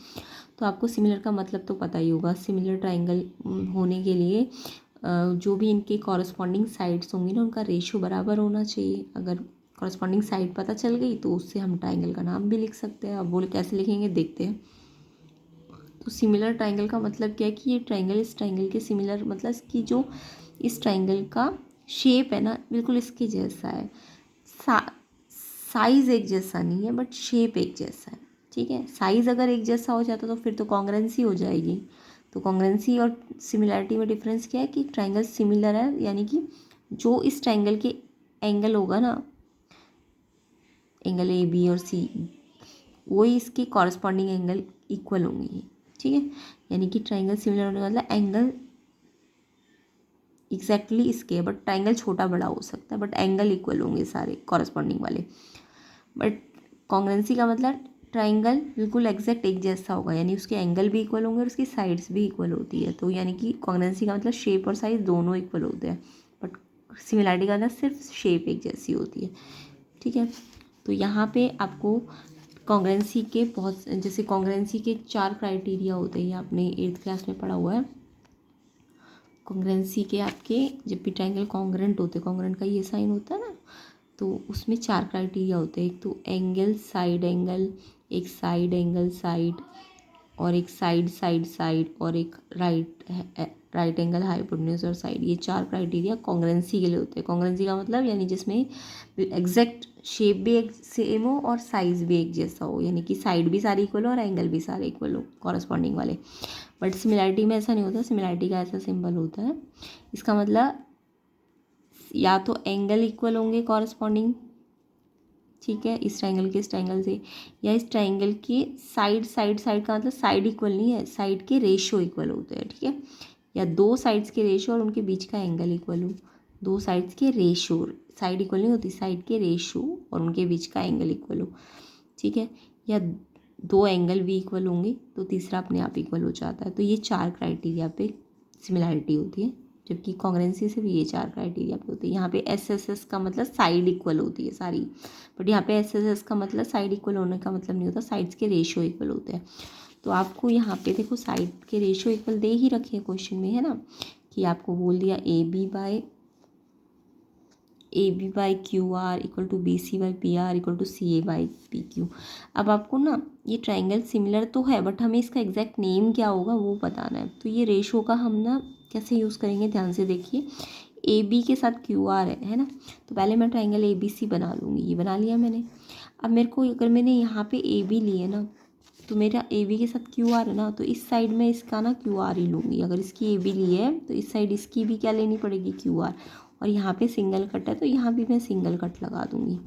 तो आपको सिमिलर का मतलब तो पता ही होगा। सिमिलर ट्राइंगल होने के लिए जो भी इनके कॉरस्पॉन्डिंग साइड्स होंगी ना उनका रेशियो बराबर होना चाहिए। अगर कॉरस्पॉन्डिंग साइड पता चल गई तो उससे हम ट्राइंगल का नाम भी लिख सकते हैं। अब वो कैसे लिखेंगे देखते हैं। तो सिमिलर ट्राइंगल का मतलब क्या है कि ये ट्राइंगल इस ट्राइंगल के सिमिलर, मतलब इसकी जो इस ट्राइंगल का शेप है ना बिल्कुल इसके जैसा है। साइज़ एक जैसा नहीं है बट शेप एक जैसा है, ठीक है। साइज़ अगर एक जैसा हो जाता तो फिर तो कॉन्ग्रेंसी हो जाएगी। तो कॉन्ग्रेंसी और सिमिलैरिटी में डिफरेंस क्या है कि ट्राइंगल सिमिलर है, यानी कि जो इस ट्राइंगल के एंगल होगा ना, एंगल AB और C, वही इसके कॉरस्पॉन्डिंग एंगल इक्वल होंगे, ठीक है। यानी कि ट्राइंगल सिमिलर होने वाला एंगल एग्जैक्टली इसके, बट ट्राइंगल छोटा बड़ा हो सकता है बट एंगल इक्वल होंगे सारे कॉरस्पॉन्डिंग वाले। बट कॉन्ग्रेंसी का मतलब ट्राइंगल बिल्कुल एग्जैक्ट एक जैसा होगा, यानी उसके एंगल भी इक्वल होंगे और उसकी साइड्स भी इक्वल होती है। तो यानी कि कॉन्ग्रेंसी का मतलब शेप और साइज दोनों इक्वल होते हैं, बट सिमिलैरिटी का मतलब सिर्फ शेप एक जैसी होती है, ठीक है। तो यहाँ पे आपको कॉन्ग्रेंसी के बहुत, जैसे कॉन्ग्रेंसी के 4 क्राइटेरिया होते हैं, आपने 8th क्लास में पढ़ा हुआ है। कॉन्ग्रेंसी के आपके जब भी ट्राइंगल कॉन्ग्रेंट होते हैं, कॉन्ग्रेंट का ये साइन होता है ना, तो उसमें 4 क्राइटेरिया होते हैं। एक तो एंगल साइड एंगल, एक साइड एंगल साइड, और एक साइड साइड साइड, और एक राइट एंगल हाइपोटेन्यूज और साइड। ये 4 क्राइटेरिया कॉन्ग्रेंसी के लिए होते हैं। कॉन्ग्रेंसी का मतलब यानी जिसमें एग्जैक्ट शेप भी एक सेम हो और साइज भी एक जैसा हो, यानी कि साइड भी सारी इक्वल हो और एंगल भी सारे इक्वल हो कॉरस्पॉन्डिंग वाले। बट सिमिलैरिटी में ऐसा नहीं होता। सिमिलैरिटी का ऐसा सिंबल होता है, इसका मतलब या तो एंगल इक्वल होंगे कॉरस्पॉन्डिंग, ठीक है, इस ट्राइंगल के इस ट्राइंगल से, या इस ट्राइंगल के साइड का मतलब साइड इक्वल नहीं है, साइड के रेशियो इक्वल होते हैं, ठीक है, या दो साइड्स के रेशियो और उनके बीच का एंगल इक्वल हो, दो साइड्स के रेशियो, साइड इक्वल नहीं होती, साइड के रेशियो और उनके बीच का एंगल इक्वल हो, ठीक है, या दो एंगल भी इक्वल होंगे तो तीसरा अपने आप इक्वल हो जाता है। तो ये 4 क्राइटेरिया पे सिमिलैरिटी होती है, जबकि कॉन्ग्रुएंसी से भी ये 4 क्राइटेरिया पे होती है। यहाँ पे SSS का मतलब साइड इक्वल होती है सारी, बट यहाँ पे SSS का मतलब साइड इक्वल होने का मतलब नहीं होता, साइड्स के रेशियो इक्वल होते हैं। तो आपको यहाँ पे देखो साइड के रेशियो इक्वल दे ही रखे हैं क्वेश्चन में, है ना, कि आपको बोल दिया AB by QR equal to BC by PR equal to CA by PQ। अब आपको ना ये ट्राइंगल सिमिलर तो है, बट हमें इसका एग्जैक्ट नेम क्या होगा वो बताना है। तो ये रेशो का हम ना कैसे यूज़ करेंगे, ध्यान से देखिए। AB के साथ QR है ना, तो पहले मैं ट्राइंगल ABC बना लूँगी, ये बना लिया मैंने। अब मेरे को अगर मैंने यहाँ पे AB लिए ना, तो मेरा AB के साथ QR है ना, तो इस साइड में इसका ना QR ही लूँगी। अगर इसकी AB ली है तो इस साइड इसकी भी क्या लेनी पड़ेगी, QR। और यहाँ पे सिंगल कट है तो यहाँ भी मैं सिंगल कट लगा दूँगी,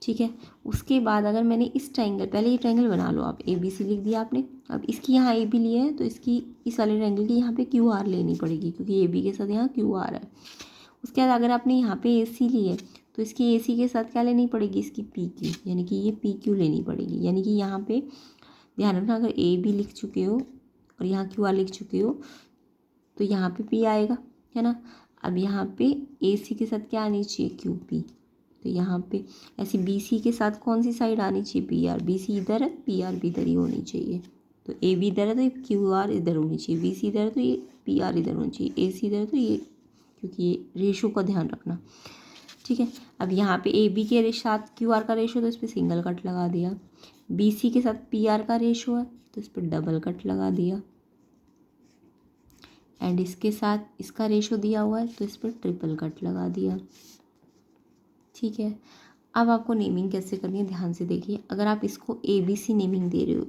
ठीक है। उसके बाद अगर मैंने इस ट्राइंगल, पहले ये ट्राइंगल बना लो आप, ABC लिख दिया आपने। अब इसकी यहाँ AB ली है तो इसकी इस वाले ट्राइंगल की यहाँ पे QR लेनी पड़ेगी, क्योंकि AB के साथ यहाँ QR है। उसके बाद अगर आपने यहाँ पे AC ली है तो इसकी AC के साथ क्या लेनी पड़ेगी, इसकी PQ, यानी कि ये PQ लेनी पड़ेगी। यानी कि यहाँ पे ध्यान रखना, अगर AB लिख चुके हो और यहाँ QR लिख चुके हो तो यहाँ पे P आएगा, है ना। अब यहाँ पे AC के साथ क्या आनी चाहिए, QP। तो यहाँ पे ऐसे BC के साथ कौन सी साइड आनी चाहिए, PR। BC इधर है, PR भी इधर ही होनी चाहिए। तो AB इधर है तो ये QR इधर होनी चाहिए, BC इधर है तो ये PR इधर होनी चाहिए, AC इधर है तो ये, क्योंकि ये रेशो का ध्यान रखना, ठीक है। अब यहाँ पे AB के साथ QR का रेशो, तो इस पर सिंगल कट लगा दिया। BC के साथ PR का रेशो है तो इस पर डबल कट लगा दिया। एंड इसके साथ इसका रेशो दिया हुआ है तो इस पर ट्रिपल कट लगा दिया, ठीक है। अब आपको नेमिंग कैसे करनी है, ध्यान से देखिए। अगर आप इसको ABC नेमिंग दे रहे हो,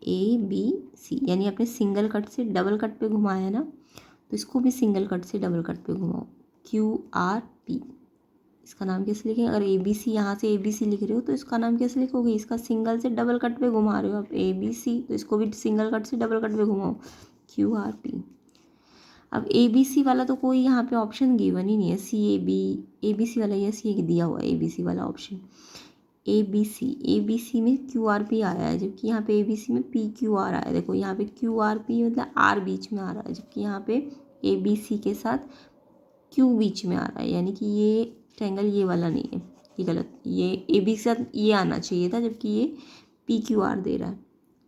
ABC यानी आपने सिंगल कट से डबल कट पे घुमाया ना, तो इसको भी सिंगल कट से डबल कट पे घुमाओ, QRP। इसका नाम कैसे लिखेंगे, अगर ABC यहाँ से ABC लिख रहे हो तो इसका नाम कैसे लिखोगे, इसका सिंगल से डबल कट पे घुमा रहे हो आप ABC, तो इसको भी सिंगल कट से डबल कट पे घुमाओ, QRP। अब ABC वाला तो कोई यहाँ पे ऑप्शन गिवन ही नहीं है, CAB, ABC वाला, यस ये दिया हुआ है ABC वाला ऑप्शन। ABC में QRP आया है, जबकि यहाँ पे ABC में PQR आया है। देखो यहाँ पे QRP मतलब R बीच में आ रहा है, जबकि यहाँ पे ABC के साथ Q बीच में आ रहा है, यानी कि ये ट्रायंगल ये वाला नहीं है, ये गलत। ये AB के साथ ये आना चाहिए था, जबकि ये PQR दे रहा है,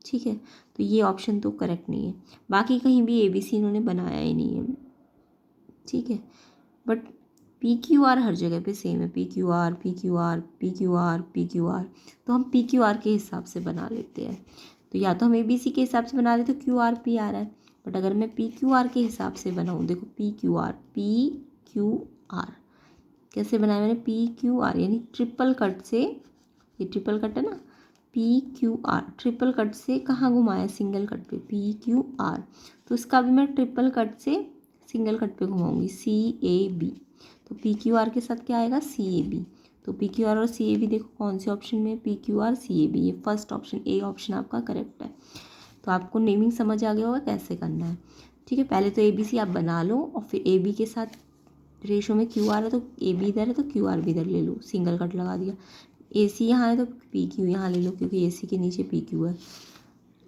ठीक है। तो ये ऑप्शन तो करेक्ट नहीं है। बाकी कहीं भी ABC इन्होंने बनाया ही नहीं है, ठीक है। बट PQR हर जगह पे सेम है, PQR PQR PQR PQR, तो हम PQR के हिसाब से बना लेते हैं। तो या तो हम ABC के हिसाब से बना रहे तो QRP आ रहा है, बट अगर मैं PQR के हिसाब से बनाऊँ, देखो PQR कैसे बनाया मैंने, PQR यानी ट्रिपल कट से, ये ट्रिपल कट है ना, PQR ट्रिपल कट से कहाँ घुमाया, सिंगल कट पे, PQR। तो इसका भी मैं ट्रिपल कट से सिंगल कट पे घुमाऊंगी, CAB। तो PQR के साथ क्या आएगा, CAB। तो PQR और CAB देखो कौन से ऑप्शन में, PQR CAB, ये फर्स्ट ऑप्शन, ए ऑप्शन आपका करेक्ट है। तो आपको नेमिंग समझ आ गया होगा कैसे करना है, ठीक है। पहले तो ABC आप बना लो और फिर AB के साथ रेशो में QR है तो AB इधर है तो QR भी इधर ले लो, सिंगल कट लगा दिया। AC यहाँ है तो PQ यहाँ ले लो, क्योंकि AC के नीचे PQ है।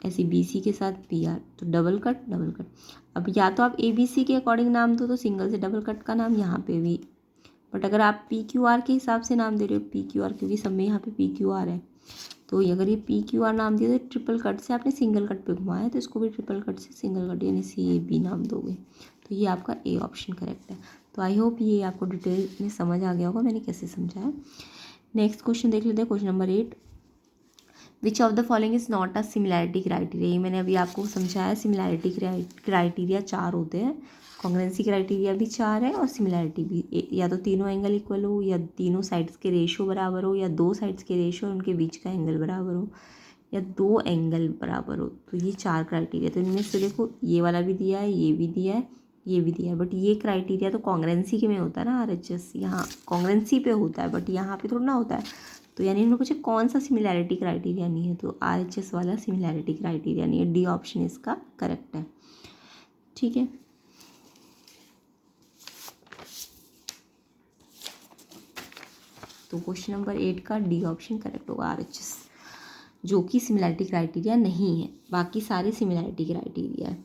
ऐसे BC के साथ PR, तो डबल कट डबल कट। अब या तो आप ABC के अकॉर्डिंग नाम दो, तो सिंगल से डबल कट का नाम यहाँ पे भी, बट अगर आप PQR के हिसाब से नाम दे रहे हो, PQR क्योंकि सब में यहाँ पे PQR है, तो अगर ये PQR नाम दिया तो ट्रिपल कट से आपने सिंगल कट पे घुमाया, तो इसको भी ट्रिपल कट से सिंगल कट यानी CAB नाम दोगे। तो ये आपका ए ऑप्शन करेक्ट है। तो आई होप ये आपको डिटेल में समझ आ गया होगा मैंने कैसे समझाया। नेक्स्ट क्वेश्चन देख लेते हैं, question number 8। Which of the following is not a similarity criteria. ये मैंने अभी आपको समझाया, सिमिलैरिटी क्राइटेरिया 4 होते हैं, कॉन्ग्रुएंसी क्राइटेरिया भी 4 है और सिमिलैरिटी भी, या तो तीनों एंगल इक्वल हो, या तीनों साइड्स के रेशो बराबर हो, या दो साइड्स के रेशो और उनके बीच का एंगल बराबर हो, या दो एंगल बराबर हो। तो ये 4 क्राइटेरिया। तो इनमें से देखो ये वाला भी दिया है, ये भी दिया है, ये भी दिया है, बट ये क्राइटेरिया तो कॉन्ग्रेंसी के में होता है ना RHS, यहाँ कॉन्ग्रेंसी पे होता है बट यहाँ पे थोड़ा ना होता है। तो यानी उन्होंने पूछा कौन सा सिमिलैरिटी क्राइटेरिया नहीं है, तो RHS वाला सिमिलैरिटी क्राइटेरिया नहीं है, डी ऑप्शन इसका करेक्ट है। ठीक है, तो क्वेश्चन नंबर 8 का डी ऑप्शन करेक्ट होगा, RHS, जो कि सिमिलैरिटी क्राइटेरिया नहीं है, बाकी सारे सिमिलैरिटी क्राइटेरिया है।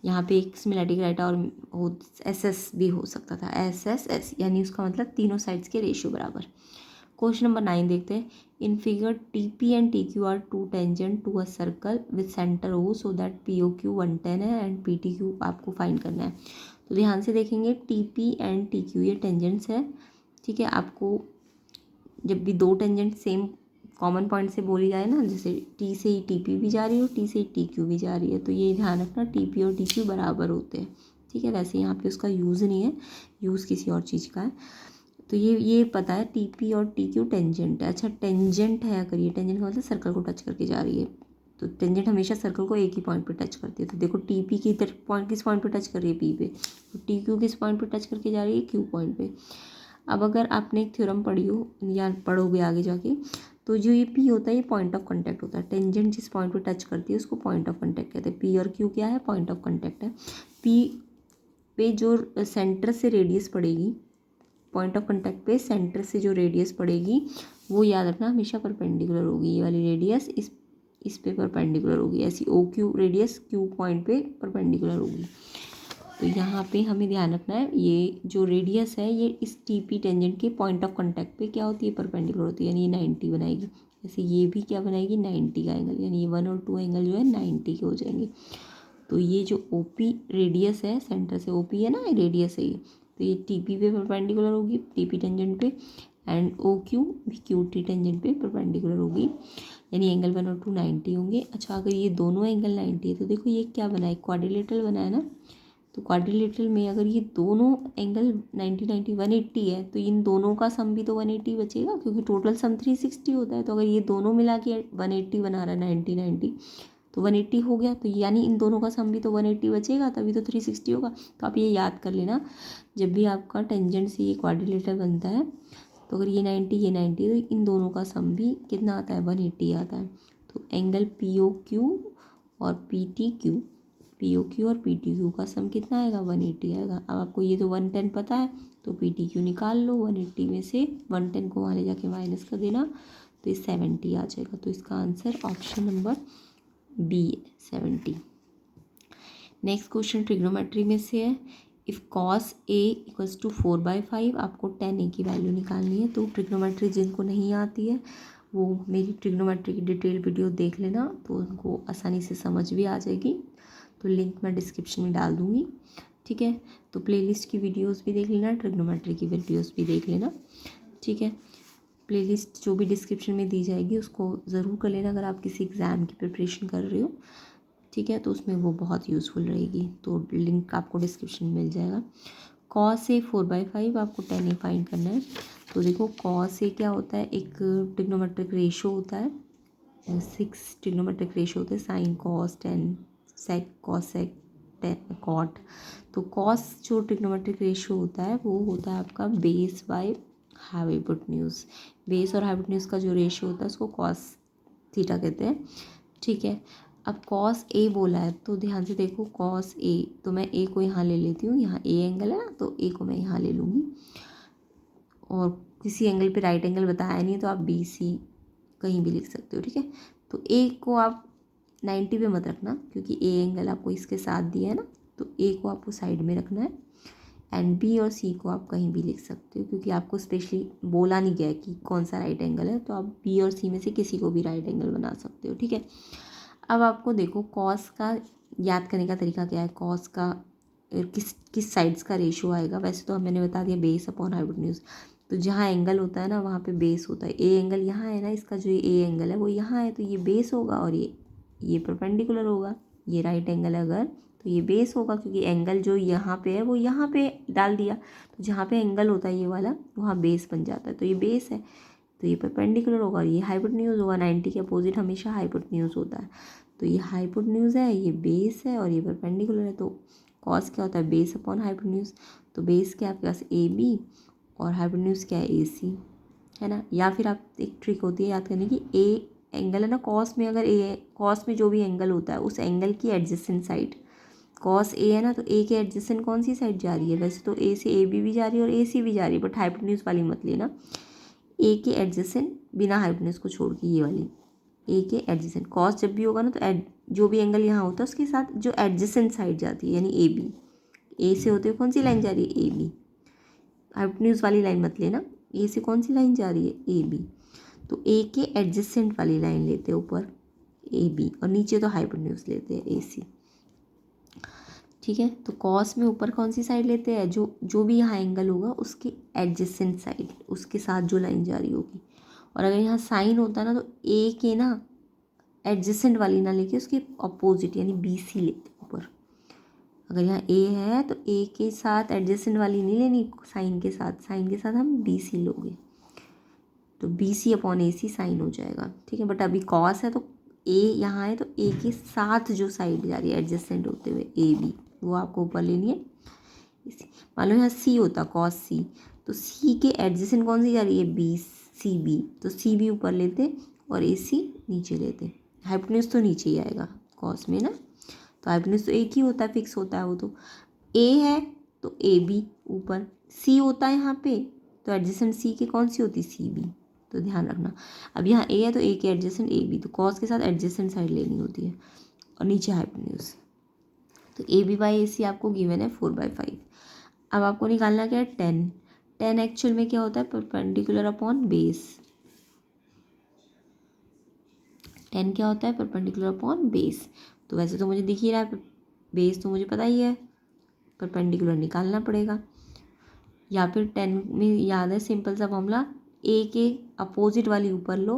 यहाँ पे एक सिमिलैरिटी क्राइटेरिया और SS भी हो सकता था, SSS, यानी उसका मतलब तीनों साइड्स के रेशियो बराबर। क्वेश्चन नंबर 9 देखते हैं। In figure TP and TQ are two tangent to a circle with centre O so that POQ 110 है एंड PTQ आपको फाइंड करना है। तो ध्यान से देखेंगे, TP एंड TQ ये टेंजेंट्स है। ठीक है, आपको जब भी दो टेंजेंट सेम कॉमन पॉइंट से बोली जाए ना, जैसे T से ही TP भी जा रही है और T से ही TQ भी जा रही है, तो ये ध्यान रखना TP और TQ बराबर होते हैं। ठीक है, वैसे यहाँ पे उसका यूज़ नहीं है, यूज़ किसी और चीज़ का है। तो ये पता है TP और TQ टेंजेंट है। अच्छा, टेंजेंट है, अगर ये टेंजेंट का मतलब सर्कल को टच करके जा रही है, तो टेंजेंट हमेशा सर्कल को एक ही पॉइंट पे टच करती है। तो देखो TP की पॉइंट किस पॉइंट पे टच कर रही है, P पे, तो TQ किस पॉइंट पे टच करके जा रही है, Q पॉइंट पे। अब अगर आपने एक थ्योरम पढ़ी हो या पढ़ोगे आगे जाके, तो जो ये P होता है ये पॉइंट ऑफ कांटेक्ट होता है। टेंजेंट जिस पॉइंट पे टच करती है उसको पॉइंट ऑफ कांटेक्ट कहते हैं। P और Q क्या है, पॉइंट ऑफ कांटेक्ट है। P पे जो सेंटर से रेडियस पड़ेगी, पॉइंट ऑफ कांटेक्ट पे सेंटर से जो रेडियस पड़ेगी वो याद रखना हमेशा परपेंडिकुलर होगी। ये वाली रेडियस इस पे परपेंडिकुलर होगी, ऐसी OQ रेडियस Q पॉइंट पे परपेंडिकुलर होगी। तो यहाँ पे हमें ध्यान रखना है, ये जो रेडियस है ये इस TP टेंजेंट के पॉइंट ऑफ कांटेक्ट पे क्या होती है, परपेंडिकुलर होती है, यानी ये 90 बनाएगी। जैसे ये भी क्या बनाएगी, 90 का एंगल, यानी ये 1 और 2 एंगल जो है 90 के हो जाएंगे। तो ये जो OP रेडियस है, सेंटर से OP है ना, रेडियस है ये, तो ये TP पे परपेंडिकुलर होगी, TP टेंजेंट पे, एंड OQ भी QT टेंजेंट पे परपेंडिकुलर होगी, यानी एंगल 1 और 2 90 होंगे। अच्छा, अगर ये दोनों एंगल 90 है तो देखो ये क्या बना है, क्वाड्रिलेटरल बना है ना। तो क्वाड्रिलेटरल में अगर ये दोनों एंगल 90 90 180 है, तो इन दोनों का सम भी तो 180 बचेगा, क्योंकि टोटल सम 360 होता है। तो अगर ये दोनों मिला के 180 बना रहा है, 90 90, तो 180 हो गया, तो यानी इन दोनों का सम भी तो 180 बचेगा, तभी तो 360 होगा। तो आप ये याद कर लेना, जब भी आपका टेंजेंट से ये क्वाड्रिलेटरल बनता है, तो अगर ये 90 ये 90, तो इन दोनों का सम भी कितना आता है, 180 आता है। तो एंगल POQ और POQ और PTQ का सम कितना आएगा, 180 आएगा। अब आपको ये तो 110 पता है, तो PTQ निकाल लो, 180 में से 110 को वहाँ ले जाके माइनस कर देना, तो ये 70 आ जाएगा। तो इसका आंसर ऑप्शन नंबर B है, 70। नेक्स्ट क्वेश्चन ट्रिग्नोमेट्री में से है। If cos A equals to 4/5, आपको tan A की वैल्यू निकालनी है। तो ट्रिग्नोमेट्री जिनको नहीं आती है वो मेरी ट्रिग्नोमेट्री की डिटेल वीडियो देख लेना, तो उनको आसानी से समझ भी आ जाएगी। तो लिंक मैं डिस्क्रिप्शन में डाल दूँगी। ठीक है, तो प्लेलिस्ट की वीडियोस भी देख लेना, ट्रिग्नोमेट्री की वीडियोस भी देख लेना। ठीक है, प्लेलिस्ट जो भी डिस्क्रिप्शन में दी जाएगी उसको ज़रूर कर लेना अगर आप किसी एग्ज़ाम की प्रिपरेशन कर रहे हो। ठीक है, तो उसमें वो बहुत यूज़फुल रहेगी, तो लिंक आपको डिस्क्रिप्शन में मिल जाएगा। cos A 4/5 आपको tan A फाइंड करना है। तो देखो cos A क्या होता है, एक ट्रिग्नोमेट्रिक रेशो होता है, 6 ट्रिग्नोमेट्रिक रेशो होते हैं, sign cos tan sec cos sec tan cot। तो cos जो ट्रिग्नोमेट्रिक रेशो होता है वो होता है आपका बेस बाय हाइपोटेन्यूज। बेस और हाइपोटेन्यूज का जो रेशो होता है उसको cos थीटा कहते हैं। ठीक है, अब cos A बोला है तो ध्यान से देखो, cos A, तो मैं A को यहाँ ले लेती हूँ, यहाँ A एंगल है ना, तो A को मैं यहाँ ले लूँगी, और किसी एंगल पे राइट एंगल बताया नहीं है तो आप BC कहीं भी लिख सकते हो। ठीक है, तो A को आप 90 पे मत रखना, क्योंकि A एंगल आपको इसके साथ दिया है ना, तो A को आपको साइड में रखना है, एंड B और C को आप कहीं भी लिख सकते हो, क्योंकि आपको स्पेशली बोला नहीं गया है कि कौन सा राइट एंगल है, तो आप B और C में से किसी को भी राइट एंगल बना सकते हो। ठीक है, अब आपको देखो कॉस का याद करने का तरीका क्या है, कॉस का किस साइड्स का रेशियो आएगा। वैसे तो मैंने बता दिया बेस अपॉन हाइपोटेन्यूज, तो जहाँ एंगल होता है ना वहाँ पे बेस होता है। ए एंगल यहाँ है ना, इसका जो ए एंगल है वो यहाँ है, तो ये बेस होगा, और ये परपेंडिकुलर होगा। ये राइट एंगल है अगर, तो ये बेस होगा, क्योंकि एंगल जो यहाँ पे है वो यहाँ पे डाल दिया, तो जहाँ पे एंगल होता है ये वाला वहाँ बेस बन जाता है, तो ये बेस है, तो ये परपेंडिकुलर होगा, और ये हाइपोटेन्यूज होगा। 90 के अपोजिट हमेशा हाइपोटेन्यूज होता है, तो ये हाइपोटेन्यूज है, ये बेस है, और ये परपेंडिकुलर है। तो कॉस क्या होता है, बेस अपॉन हाइपोटेन्यूज। तो बेस क्या है आपके पास ए बी और हाइपोटेन्यूज क्या है ए सी, है ना। या फिर आप एक ट्रिक होती है याद करने की, ए एंगल है ना कॉस में, अगर ए कॉस में जो भी एंगल होता है उस एंगल की एडजेसेंट साइड, कॉस ए है ना तो ए के एडजेसेंट कौन सी साइड जा रही है, वैसे तो ए से ए बी भी जा रही है और ए सी भी जा रही है, बट हाइपोटेन्यूज वाली मत लेना, ए के एडजेसेंट बिना हाइपोटेन्यूज को छोड़ के, ये वाली ए के एडजेसेंट। कॉस जब भी होगा ना तो जो भी एंगल यहाँ होता है उसके साथ जो एडजेसेंट साइड जाती है, यानी ए बी, ए से होते हुए कौन सी लाइन जा रही है, ए बी। हाइपोटेन्यूज वाली लाइन मत लेना, ए से कौन सी लाइन जा रही है, ए बी। तो ए के एडजेसेंट वाली लाइन लेते हैं ऊपर ए बी, और नीचे तो हाइपोटेन्यूज लेते हैं ए सी, ठीक है। तो कॉस में ऊपर कौन सी साइड लेते हैं, जो भी यहाँ एंगल होगा उसके एडजेसेंट साइड, उसके साथ जो लाइन जा रही होगी। और अगर यहाँ साइन होता ना तो ए के ना एडजेसेंट वाली ना लेके उसके अपोजिट यानी बी सी लेते ऊपर। अगर यहाँ ए है तो ए के साथ एडजेसेंट वाली नहीं लेनी, साइन के साथ हम बी सी लोगे, तो बी सी अपॉन ए सी साइन हो जाएगा, ठीक है। बट अभी कॉस है तो ए यहाँ है तो ए के साथ जो साइड जा रही है एडजेसेंट होते हुए ए बी, वो आपको ऊपर लेनी है। मान लो यहाँ सी होता कॉस सी, तो सी के एडजेसेंट कौन सी जा रही है, बी सी बी, तो सी बी ऊपर लेते और ए सी नीचे लेते। हाइपोटेन्यूज तो नीचे ही आएगा कॉस में ना, तो हाइपोटेन्यूज तो एक ही होता है, फिक्स होता है वो। तो ए है तो ए बी ऊपर, सी होता है यहाँ पे तो एडजेसेंट सी के कौन सी होती, सी बी, तो ध्यान रखना। अब यहाँ ए है तो ए के एडजेसेंट ए बी, तो कॉस के साथ एडजेसेंट साइड लेनी होती है और नीचे हाइपोटेन्यूज। तो ए बी बाई ए सी आपको गिवन है 4/5। अब आपको निकालना क्या है, 10 एक्चुअल में क्या होता है, परपेंडिकुलर अपॉन बेस। 10 क्या होता है, परपेंडिकुलर अपॉन बेस। तो वैसे तो मुझे दिख ही रहा है, बेस तो मुझे पता ही है, परपेंडिकुलर निकालना पड़ेगा। या फिर 10 में याद है सिंपल सा फॉर्मूला, ए के अपोजिट वाली ऊपर लो,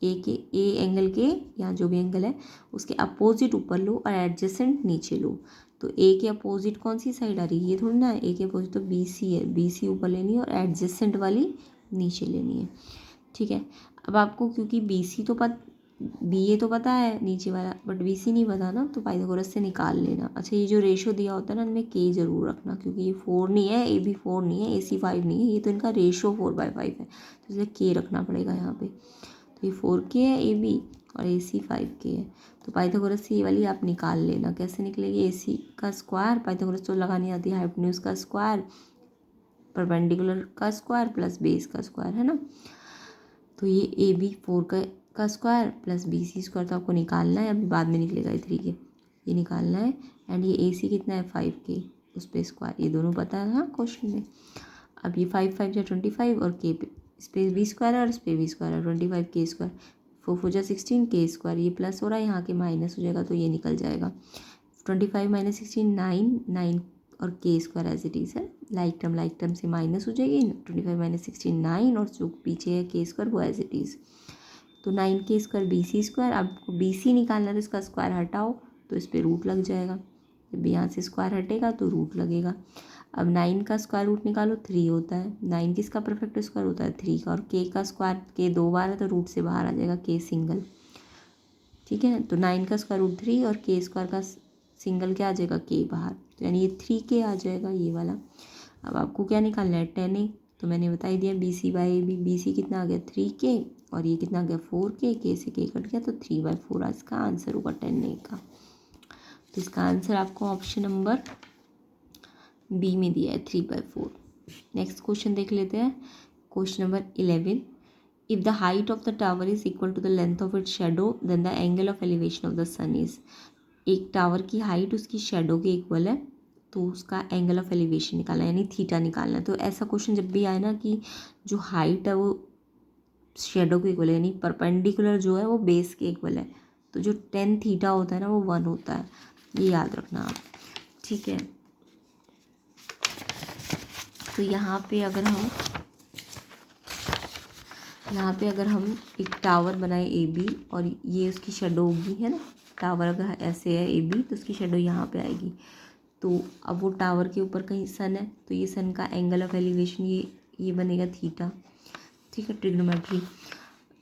ए एंगल के यहाँ जो भी एंगल है उसके अपोजिट ऊपर लो और एडजेसेंट नीचे लो। तो ए के अपोजिट कौन सी साइड आ रही है, ये थोड़ी ना है, ए के अपोजिट तो बी सी है, बी सी ऊपर लेनी है और एडजेसेंट वाली नीचे लेनी है, ठीक है। अब आपको क्योंकि बी सी तो बी ए तो पता है नीचे वाला, बट बी सी नहीं पता ना, तो पाइथागोरस से निकाल लेना। अच्छा ये जो रेशो दिया होता है ना इनमें के जरूर रखना, क्योंकि ये 4 नहीं है, ए बी 4 नहीं है, ए सी 5 नहीं है, ये तो इनका रेशो 4/5 है, तो इसलिए के रखना पड़ेगा यहाँ पे। तो ये 4K है ए बी और ए सी 5K है, तो पाइथागोरस से ये वाली आप निकाल लेना। कैसे निकलेगी, ए सी का स्क्वायर, पाइथागोरस तो लगानी आती है, हाइपोटेन्यूज का स्क्वायर, परपेंडिकुलर का स्क्वायर प्लस बेस का स्क्वायर, है ना। तो ये ए बी 4 का square plus B C square तो आपको निकालना है, अभी बाद में निकलेगा ये 3K, ये निकालना है। एंड ये ए सी कितना है 5K, उस पर स्क्वायर, ये दोनों पता है हाँ क्वेश्चन में। अब ये 5 या 25 और के इस पर बी स्क्वायर है और इस पर बी स्क्वायर है, 25K स्क्वायर, 4 16 के स्क्वायर, ये प्लस हो रहा है यहाँ के माइनस हो जाएगा, तो ये निकल जाएगा। 25 - 16 9 और के स्क्वायर एज इट इज़ है, लाइक टर्म से माइनस हो जाएगी, 25 - 16 9 और जो पीछे है के स्क्वायर वो एज इट इज़, तो 9K square B C square. आपको बी सी निकालना है तो इसका स्क्वायर हटाओ तो इस पर रूट लग जाएगा, जब यहाँ से स्क्वायर हटेगा तो रूट लगेगा। अब 9 का स्क्वायर रूट निकालो 3 होता है, 9 किसका परफेक्ट स्क्वायर होता है 3 का, और के का स्क्वायर के 2 बार है तो रूट से बाहर आ जाएगा के सिंगल, ठीक है। तो 9 का स्क्वायर रूट 3 और के स्क्वायर का सिंगल क्या आ जाएगा के बाहर, तो यानी ये 3K आ जाएगा ये वाला। अब आपको क्या निकालना है 10A, तो मैंने बता ही दिया B C by B C कितना आ गया 3K और ये कितना आ गया 4K, के से के कट गया तो 3/4 इसका आंसर होगा 10A का। तो इसका आंसर आपको ऑप्शन नंबर बी में दिया है 3/4। नेक्स्ट क्वेश्चन देख लेते हैं, question number 11। If the height of the tower is equal to the length of its shadow then the angle of elevation of the sun is. एक tower की height उसकी shadow के इक्वल है तो उसका एंगल ऑफ एलिवेशन निकालना है, यानी थीटा निकालना है। तो ऐसा क्वेश्चन जब भी आए ना कि जो हाइट है वो शेडो के इक्वल है, यानी परपेंडिकुलर जो है वो बेस के इक्वल है, तो जो 10 थीटा होता है ना वो 1 होता है, ये याद रखना आप, ठीक है। तो यहाँ पे अगर हम एक टावर बनाए ए बी और ये उसकी शेडो होगी, है ना, टावर अगर ऐसे है ए बी तो उसकी शेडो यहाँ पे आएगी। तो अब वो टावर के ऊपर कहीं सन है तो ये सन का एंगल ऑफ एलिवेशन ये बनेगा थीटा, ठीक है, ट्रिग्नोमेट्री।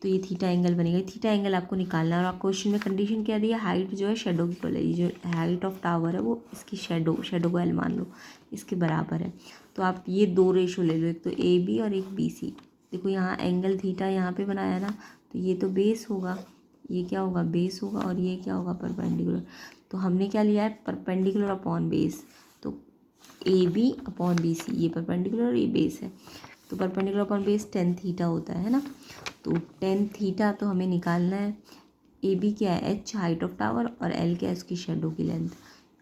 तो ये थीटा एंगल बनेगा। थीटा एंगल आपको निकालना है और आपको क्वेश्चन में कंडीशन क्या दी है, हाइट जो है शेडो की इक्वल है। ये जो हाइट ऑफ टावर है वो इसकी शेडो को एल मान लो, इसके बराबर है। तो आप ये दो रेशो ले लो, एक तो ए बी और एक बी सी। देखो यहाँ एंगल थीटा यहाँ पे बनाया ना, तो ये तो बेस होगा, ये क्या होगा बेस होगा, और ये क्या होगा परपेंडिकुलर। तो हमने क्या लिया है, परपेंडिकुलर अपॉन बेस। तो A B upon B C, ये परपेंडिकुलर और ये बेस है। तो perpendicular upon base tan theta होता है ना। तो टेन थीटा तो हमें निकालना है। ए बी क्या है, एच हाइट ऑफ टावर, और एल क्या है उसकी शेडो की लेंथ।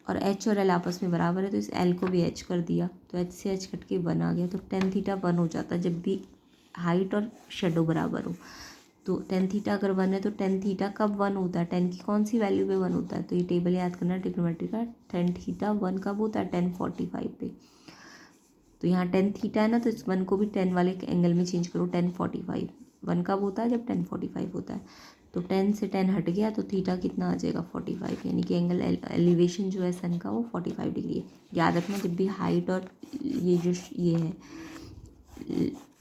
और एच और एल आपस में बराबर है, तो इस एल को भी एच कर दिया, तो एच से एच कट के 1 आ गया। तो टेन थीटा 1 हो जाता है जब भी हाइट और शेडो बराबर हो। तो टेन थीटा अगर 1 है तो टेन थीटा कब 1 होता है, टेन की कौन सी वैल्यू पे 1 होता है, तो ये टेबल याद करना ट्रिग्नोमेट्री का। टेन थीटा 1 कब होता है, 1045 पे। तो यहाँ टेन थीटा है ना, तो इस 1 को भी 10 वाले एंगल में चेंज करो, 1045। 1 कब होता है, जब 1045 होता है। तो 10 से 10 हट गया तो थीटा कितना आ जाएगा 45, यानी कि एंगल एलिवेशन जो है सन का वो 45 डिग्री है। याद रखना जब भी हाइट और ये जो ये है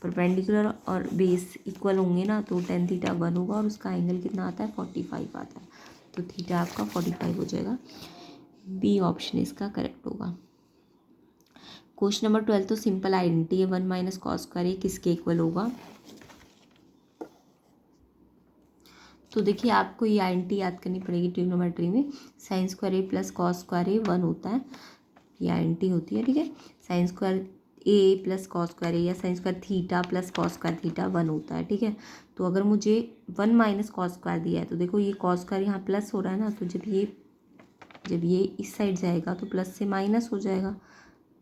परपेंडिकुलर और बेस इक्वल होंगे ना, तो टेन थीटा 1 होगा और उसका एंगल कितना आता है 45 आता है। तो थीटा आपका 45 हो जाएगा। बी ऑप्शन इसका करेक्ट होगा। क्वेश्चन नंबर 12 तो सिंपल आइडेंटिटी है, 1 माइनस कॉस स्क्वायर ये किसके इक्वल होगा। तो देखिए आपको ये आइडेंटिटी याद करनी पड़ेगी ट्रिग्नोमेट्री में। साइन स्क्वायर ए प्लस कॉस स्क्वायर ए 1 होता है, ये आइडेंटिटी होती है, ठीक है। साइन स्क्वायर ए प्लस कॉस स्क्वायर ए या sine square theta plus cos square theta 1 होता है, ठीक है। तो अगर मुझे 1 माइनस कॉस स्क्वायर दिया है, तो देखो ये कॉस स्क्वायर यहाँ प्लस हो रहा है ना, तो जब ये इस साइड जाएगा तो प्लस से माइनस हो जाएगा,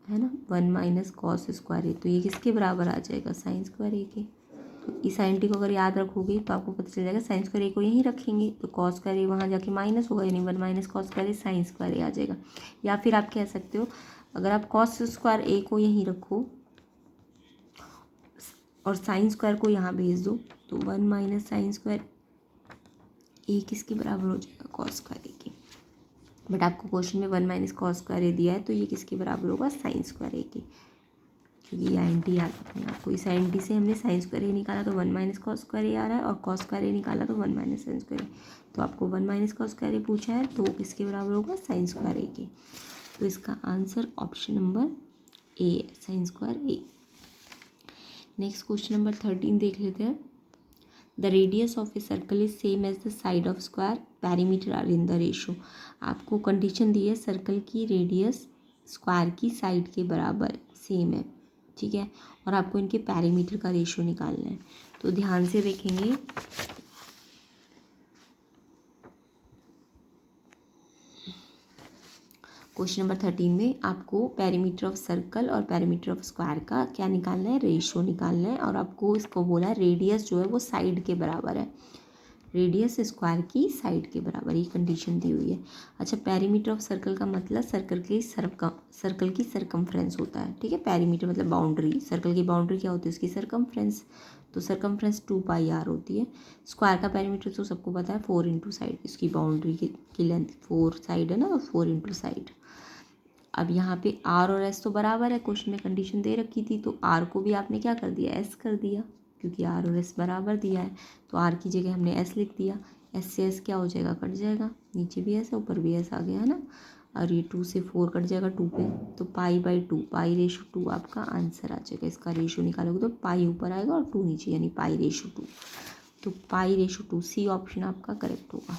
है ना। 1 माइनस कॉस स्क्वायर ए, तो ये किसके बराबर आ जाएगा, साइन स्क्वायर ए के। तो इस आइडेंटिटी को अगर याद रखोगे तो आपको पता चल जाएगा, साइन स्क्वायर ए को यहीं रखेंगे तो कॉस स्क्वायर ए वहाँ जाके माइनस होगा, यानी 1 माइनस कॉस स्क्वायर ए साइन स्क्वायर ए आ जाएगा। या फिर आप कह सकते हो, अगर आप कॉस स्क्वायर ए को यहीं रखो और साइन स्क्वायर को यहाँ भेज दो, तो 1 माइनस साइन स्क्वायर ए किसके बराबर हो जाएगा, कॉस स्क्वायर ए के। बट आपको क्वेश्चन में 1 माइनस कॉस स्क्वायर ए दिया है, तो ये किसके बराबर होगा, साइन स्क्वायर ए के। क्योंकि ये आइडेंटिटी याद रखनी है आपको। इस आइडेंटिटी से हमने साइन स्क्वायर ए निकाला तो 1 माइनस कॉस स्क्वायर ए आ रहा है, और कॉस स्क्वायर ए निकाला तो 1 माइनस साइन स्क्वायर ए। तो आपको 1 माइनस कॉस स्क्वायर ए पूछा है, तो किसके बराबर होगा, साइन स्क्वायर ए के। तो इसका आंसर ऑप्शन नंबर ए है, sine square A. Next question number 13 देख लेते हैं। The radius of a circle is same as the side of square, perimeter are in the ratio. आपको कंडीशन दी है सर्कल की रेडियस स्क्वायर की side के बराबर सेम है, ठीक है, और आपको इनके पैरीमीटर का रेशो निकालना है। तो ध्यान से देखेंगे, क्वेश्चन नंबर 13 में आपको पैरीमीटर ऑफ सर्कल और पैरीमीटर ऑफ स्क्वायर का क्या निकालना है, रेशो निकालना है। और आपको इसको बोला है रेडियस जो है वो साइड के बराबर है, रेडियस स्क्वायर की साइड के बराबर, ये कंडीशन दी हुई है। अच्छा, पैरीमीटर ऑफ सर्कल का मतलब सर्कल की सरकमफ्रेंस होता है, ठीक है। पैरीमीटर मतलब बाउंड्री, सर्कल की बाउंड्री क्या होती है, उसकी सरकमफ्रेंस। तो सरकमफ्रेंस 2πr होती है। स्क्वायर का पैरीमीटर तो सबको पता है 4 इंटू साइड, इसकी बाउंड्री की लेंथ 4 साइड है ना, 4 इंटू साइड। अब यहाँ पे आर और एस तो बराबर है, क्वेश्चन में कंडीशन दे रखी थी, तो आर को भी आपने क्या कर दिया, एस कर दिया, क्योंकि आर और एस बराबर दिया है। तो आर की जगह हमने एस लिख दिया। एस से एस क्या हो जाएगा, कट जाएगा, नीचे भी एस है ऊपर भी एस आ गया है ना। और ये 2 से 4 कट जाएगा 2 पे, तो π/2, π/2 आपका आंसर आ जाएगा। इसका रेशो निकालोगे तो पाई ऊपर आएगा और 2 नीचे, यानी π/2। तो π/2 सी ऑप्शन आपका करेक्ट होगा।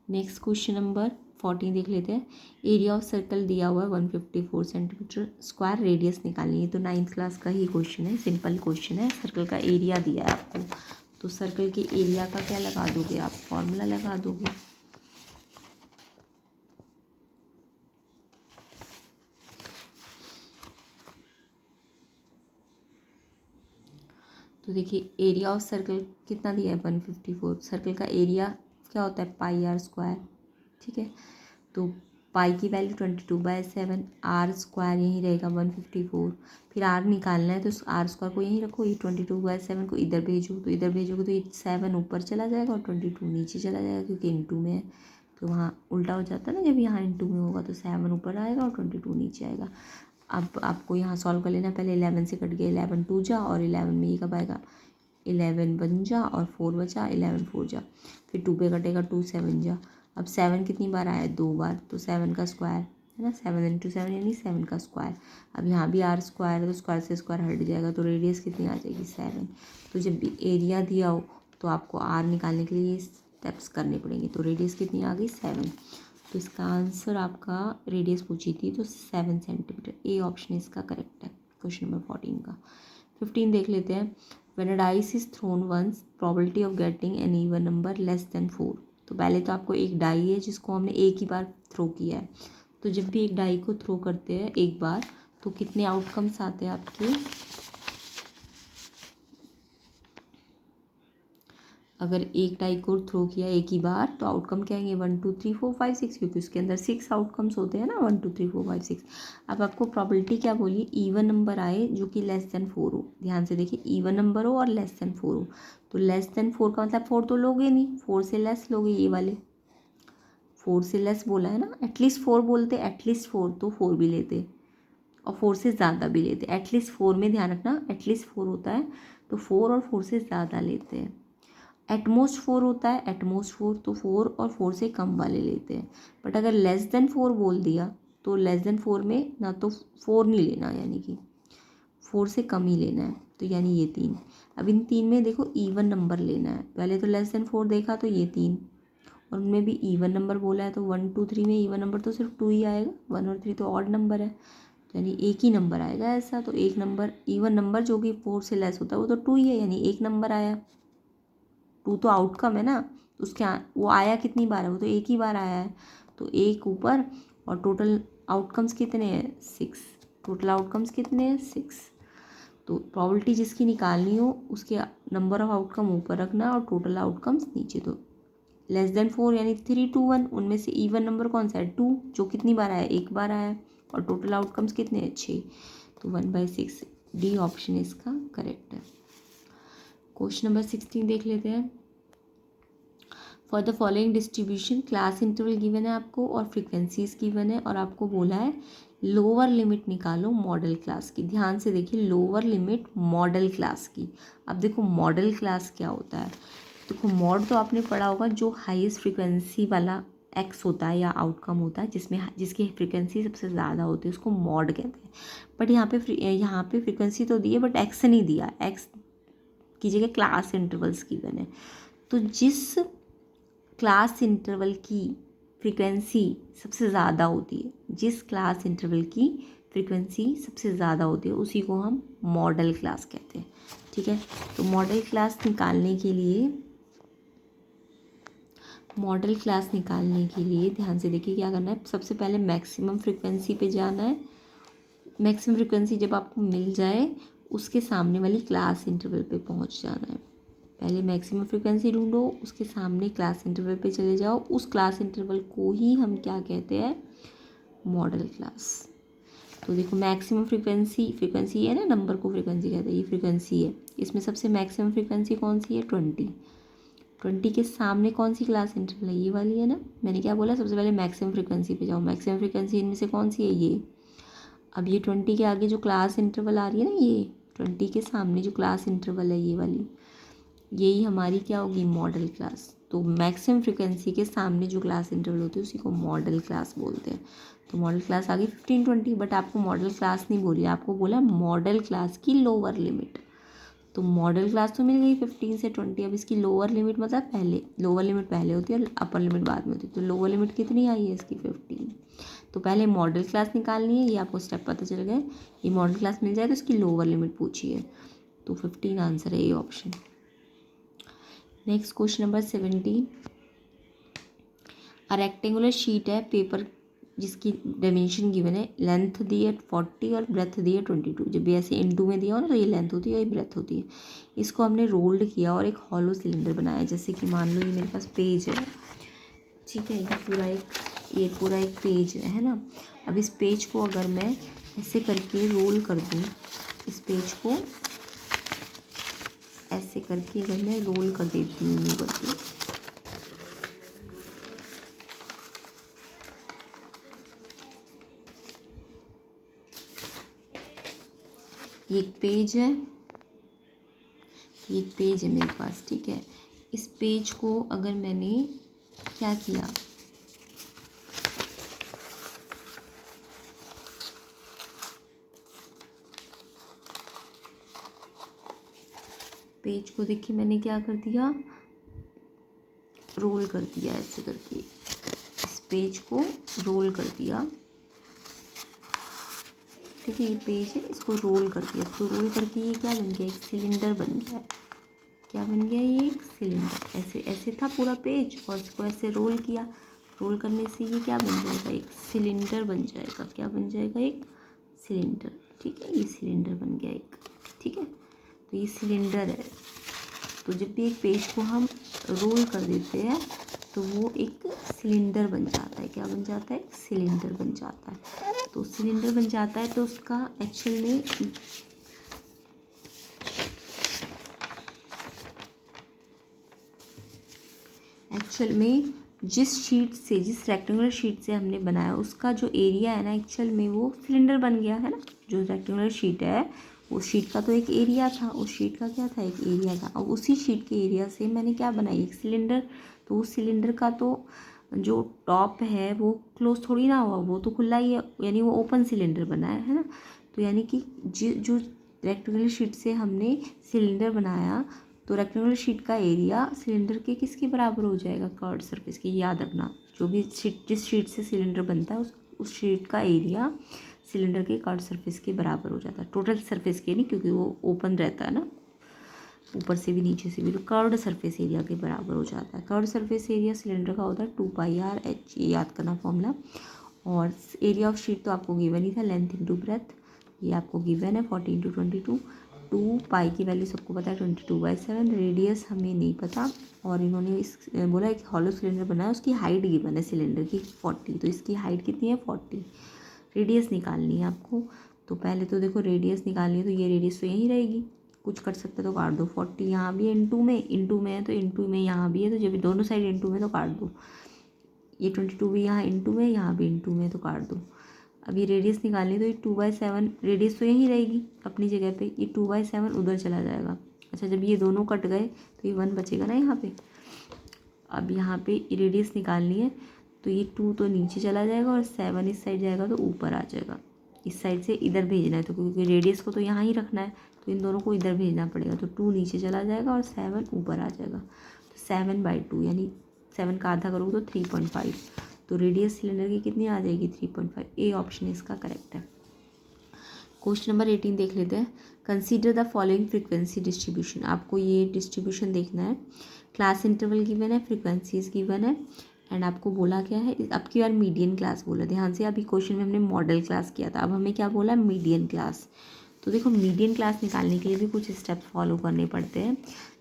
नेक्स्ट क्वेश्चन नंबर 14 देख लेते हैं। एरिया ऑफ सर्कल दिया हुआ है 154 सेंटीमीटर स्क्वायर, रेडियस निकालनी है। तो 9th क्लास का ही क्वेश्चन है, सिंपल क्वेश्चन है। सर्कल का एरिया दिया है आपको, तो सर्कल के एरिया का क्या लगा दोगे आप, फॉर्मूला लगा दोगे। तो देखिए एरिया ऑफ सर्कल कितना दिया है 154, सर्कल का एरिया क्या होता है πr स्क्वायर, ठीक है। तो पाई की वैल्यू 22/7, आर स्क्वायर यहीं रहेगा 154। फिर आर निकालना है, तो आर स्क्वायर को यहीं रखो, ये 22/7 को इधर भेजो, तो इधर भेजोगे तो ये 7 ऊपर चला जाएगा और 22 नीचे चला जाएगा, क्योंकि इंटू में है। तो वहाँ उल्टा हो जाता है ना, जब यहाँ इंटू में होगा तो 7 ऊपर आएगा और 22 नीचे आएगा। अब आपको यहाँ सॉल्व कर लेना, पहले 11 से कट गया, 11 2 जा और 11 में ये कब आएगा, 11 1 जा और 4 बचा, 11 4 जा, फिर 2 पे कटेगा 2 7 जा। अब 7 कितनी बार आया, 2 बार, तो 7 का स्क्वायर है ना, 7 इंटू 7 यानी 7 का स्क्वायर। अब यहाँ भी आर स्क्वायर है तो स्क्वायर से स्क्वायर हट जाएगा, तो रेडियस कितनी आ जाएगी 7। तो जब भी एरिया दिया हो तो आपको आर निकालने के लिए स्टेप्स करने पड़ेंगे, तो रेडियस कितनी आ गई 7। तो इसका आंसर आपका रेडियस पूछी थी तो 7 सेंटीमीटर, ए ऑप्शन इसका करेक्ट है क्वेश्चन नंबर 14 का। 15 देख लेते हैं। When a dice is thrown once, probability of getting an even number less than 4। तो पहले तो आपको एक डाई है जिसको हमने एक ही बार थ्रो किया है, तो जब भी एक डाई को थ्रो करते हैं एक बार तो कितने आउटकम्स आते हैं आपके, अगर एक डाई को थ्रो किया एक ही बार तो आउटकम क्या आएंगे 1 2 3 4 5 6, क्योंकि उसके अंदर 6 आउटकम्स होते हैं ना, 1 2 3 4 5 6। अब आपको प्रॉबिलिटी क्या बोली, इवन नंबर आए जो कि लेस देन 4 हो। ध्यान से देखिए, इवन नंबर हो और लेस देन 4 हो, तो लेस देन 4 का मतलब 4 तो लोगे नहीं, 4 से लेस लोगे, ये वाले 4 से लेस बोला है ना, एटलीस्ट 4 बोलते, एटलीस्ट 4 तो 4 भी लेते और 4 से ज़्यादा भी लेते। एटलीस्ट 4 में ध्यान रखना, एटलीस्ट 4 होता है तो 4 और 4 से ज़्यादा लेते हैं। एटमोस्ट 4 होता है, एटमोस्ट 4 तो 4 और 4 से कम वाले लेते हैं। बट अगर लेस देन 4 बोल दिया तो लेस देन 4 में ना तो 4 नहीं लेना, यानी कि 4 से कम ही लेना है, तो यानी ये 3। अब इन 3 में देखो इवन नंबर लेना है, पहले तो लेस देन 4 देखा तो ये 3, और उनमें भी इवन नंबर बोला है तो 1 2 3 में इवन नंबर तो सिर्फ 2 ही आएगा, 1 और 3 तो ऑड नंबर है, तो यानी एक ही नंबर आएगा ऐसा। तो एक नंबर इवन नंबर जो कि 4 से लेस होता है वो तो 2 ही है, यानी एक नंबर आया। 2 तो आउटकम है ना, उसके वो आया कितनी बार है, वो तो एक ही बार आया है, तो एक ऊपर, और टोटल आउटकम्स कितने हैं 6, टोटल आउटकम्स कितने हैं 6। तो प्रॉबिलिटी जिसकी निकालनी हो उसके नंबर ऑफ आउटकम ऊपर रखना और टोटल आउटकम्स नीचे। तो लेस देन 4 यानी 3 2 1, उनमें से इवन नंबर कौन सा है 2, जो कितनी बार आया, एक बार आया, और टोटल आउटकम्स कितने हैं 6, तो 1/6, डी ऑप्शन इसका करेक्ट है। क्वेश्चन नंबर 16 देख लेते हैं। For the following distribution, class interval given है आपको और फ्रीक्वेंसीज गिवन है, और आपको बोला है लोअर लिमिट निकालो मॉडल क्लास की। ध्यान से देखिए, लोअर लिमिट मॉडल क्लास की। अब देखो मॉडल क्लास क्या होता है, देखो मॉड तो आपने पढ़ा होगा, जो हाईएस्ट फ्रीक्वेंसी वाला एक्स होता है या आउटकम होता है जिसमें जिसकी फ्रीक्वेंसी सबसे ज़्यादा होती है उसको मॉड कहते हैं। बट यहाँ पे फ्रीक्वेंसी तो दी है बट एक्स नहीं दिया, एक्स की जगह क्लास इंटरवल्स गिवन है। तो जिस क्लास इंटरवल की फ्रीक्वेंसी सबसे ज़्यादा होती है, जिस क्लास इंटरवल की फ्रीक्वेंसी सबसे ज़्यादा होती है उसी को हम मॉडल क्लास कहते हैं। ठीक है, तो मॉडल क्लास निकालने के लिए ध्यान से देखिए क्या करना है। सबसे पहले मैक्सिमम फ्रीक्वेंसी पे जाना है। मैक्सिमम फ्रीक्वेंसी जब आपको मिल जाए उसके सामने वाली क्लास इंटरवल पे पहुंच जाना है। पहले मैक्सिमम फ्रीक्वेंसी ढूंढो, उसके सामने क्लास इंटरवल पे चले जाओ, उस क्लास इंटरवल को ही हम क्या कहते हैं, मॉडल क्लास। तो देखो मैक्सिमम फ्रीक्वेंसी है ना, नंबर को फ्रीक्वेंसी कहते हैं, ये फ्रीक्वेंसी है, इसमें सबसे मैक्सिमम फ्रीक्वेंसी कौन सी है 20 के सामने कौन सी क्लास इंटरवल है, ये वाली है ना। मैंने क्या बोला, सबसे पहले मैक्सिमम फ्रीक्वेंसी पे जाओ, मैक्सिमम फ्रीक्वेंसी इनमें से कौन सी है ये। अब ये 20 के आगे जो क्लास इंटरवल आ रही है ना, ये 20 के सामने जो क्लास इंटरवल है ये वाली, यही हमारी क्या होगी, मॉडल क्लास। तो मैक्सिमम फ्रीक्वेंसी के सामने जो क्लास इंटरवल होती है उसी को मॉडल क्लास बोलते हैं। तो मॉडल क्लास आ गई 15 20, बट आपको मॉडल क्लास नहीं बोली, आपको बोला मॉडल क्लास की लोअर लिमिट। तो मॉडल क्लास तो मिल गई 15 से 20, अब इसकी लोअर लिमिट मतलब लोअर लिमिट पहले होती है और अपर लिमिट बाद में होती है। तो लोअर लिमिट कितनी आई है इसकी 15। तो पहले मॉडल क्लास निकालनी है, ये आपको स्टेप पता चल गए। ये मॉडल क्लास मिल जाए तो इसकी लोअर लिमिट पूछी है, तो 15 आंसर है ये option. Next question number 17। A rectangular sheet है पेपर जिसकी डायमेंशन गिवन है, लेंथ दी है 40 और ब्रेथ दी है 22। जब भी ऐसे इनटू में दिया हो ना तो ये लेंथ होती है और ये ब्रेथ होती है। इसको हमने रोल्ड किया और एक हॉलो सिलेंडर बनाया। जैसे कि मान लो ये मेरे पास पेज है, ठीक है, ये पूरा एक पेज है ना। अब इस पेज को अगर मैं ऐसे करके रोल कर दूँ, इस पेज को ऐसे करके अगर मैं रोल कर देती हूँ यूँ करके, ये एक पेज है, ये एक पेज है मेरे पास, ठीक है। इस पेज को अगर मैंने क्या किया, पेज को देखिए मैंने क्या कर दिया, रोल कर दिया ऐसे करके, इस पेज को रोल कर दिया, ठीक है। ये पेज है, इसको रोल कर दिया, इसको रोल करके ये क्या बन गया, एक सिलेंडर बन गया है। क्या बन गया, ये एक सिलेंडर। ऐसे ऐसे था पूरा पेज और इसको ऐसे रोल किया, रोल करने से ये क्या बन जाएगा, एक सिलेंडर बन जाएगा। क्या बन जाएगा, एक सिलेंडर, ठीक है। ये सिलेंडर बन गया एक, ठीक है। तो ये सिलेंडर है। तो जब भी एक पेज को हम रोल कर देते हैं तो वो एक सिलेंडर बन जाता है। क्या बन जाता है, एक सिलेंडर बन जाता है। तो सिलेंडर बन जाता है तो उसका एक्चुअल में जिस शीट से, जिस रेक्टेंगुलर शीट से हमने बनाया उसका जो एरिया है ना, एक्चुअल में वो सिलेंडर बन गया है ना। जो रेक्टेंगुलर शीट है उस शीट का तो एक एरिया था, उस शीट का क्या था, एक एरिया था। अब उसी शीट के एरिया से मैंने क्या बनाई, एक सिलेंडर। तो उस सिलेंडर का तो जो टॉप है वो क्लोज थोड़ी ना हुआ, वो तो खुला ही है, यानी वो ओपन सिलेंडर बना है ना। तो यानी कि जो रेक्टेंगुलर शीट से हमने सिलेंडर बनाया, तो रेक्टेंगुलर शीट का एरिया सिलेंडर के किसके बराबर हो जाएगा, कर्व्ड सरफेस के। याद रखना, जो भी शीट, जिस शीट से सिलेंडर बनता है उस शीट का एरिया सिलेंडर के कर्व्ड सरफेस के बराबर हो जाता है। टोटल सरफेस के नहीं, क्योंकि वो ओपन रहता है ना, ऊपर से भी नीचे से भी, तो कर्व्ड सरफेस एरिया के बराबर हो जाता है। कर्व्ड सरफेस एरिया सिलेंडर का होता है 2πr/h, ये याद करना फॉर्मूला। और एरिया ऑफ शीट तो आपको गिवन ही था, लेंथ इंटू ब्रेथ, ये आपको गिवन है 40 × 22। 2π की वैल्यू सबको पता है 22/7। रेडियस हमें नहीं पता, और इन्होंने इस बोला एक हॉलो सिलेंडर बनाया, उसकी हाइट गिवन है सिलेंडर की 40, तो इसकी हाइट कितनी है, 40। रेडियस निकालनी है आपको, तो पहले तो देखो रेडियस निकालनी है, तो ये रेडियस तो यहीं रहेगी, कुछ कर सकते तो काट दो। 40 यहाँ भी है, इंटू में है तो इंटू में यहाँ भी है, तो जब दोनों साइड इंटू में तो काट दो। ये 22 भी यहाँ इंटू में, यहाँ भी इंटू में, तो काट दो। अब ये रेडियस निकालनी, तो ये 2/7, रेडियस तो यहीं रहेगी अपनी जगह पे, ये 2/7 उधर चला जाएगा। अच्छा, जब ये दोनों कट गए तो ये 1 बचेगा ना यहाँ पे। अब यहाँ पे रेडियस निकालनी है, तो ये 2 तो नीचे चला जाएगा और 7 इस साइड जाएगा तो ऊपर आ जाएगा। इस साइड से इधर भेजना है, तो क्योंकि रेडियस को तो यहाँ ही रखना है, तो इन दोनों को इधर भेजना पड़ेगा। तो 2 नीचे चला जाएगा और 7 ऊपर आ जाएगा। तो 7/2 यानी 7 का आधा करोगे तो 3.5। तो रेडियस सिलेंडर की कितनी आ जाएगी, 3.5। ए ऑप्शन इसका करेक्ट है। क्वेश्चन नंबर 18 देख लेते हैं। Consider the following frequency distribution. आपको ये डिस्ट्रीब्यूशन देखना है। क्लास इंटरवल गिवन है, फ्रीक्वेंसीज गिवन है, एंड आपको बोला क्या है, अब की बार मीडियन क्लास बोला। ध्यान से, अभी क्वेश्चन में हमने मॉडल क्लास किया था, अब हमें क्या बोला, मीडियन क्लास। तो देखो, मीडियन क्लास निकालने के लिए भी कुछ स्टेप फॉलो करने पड़ते हैं।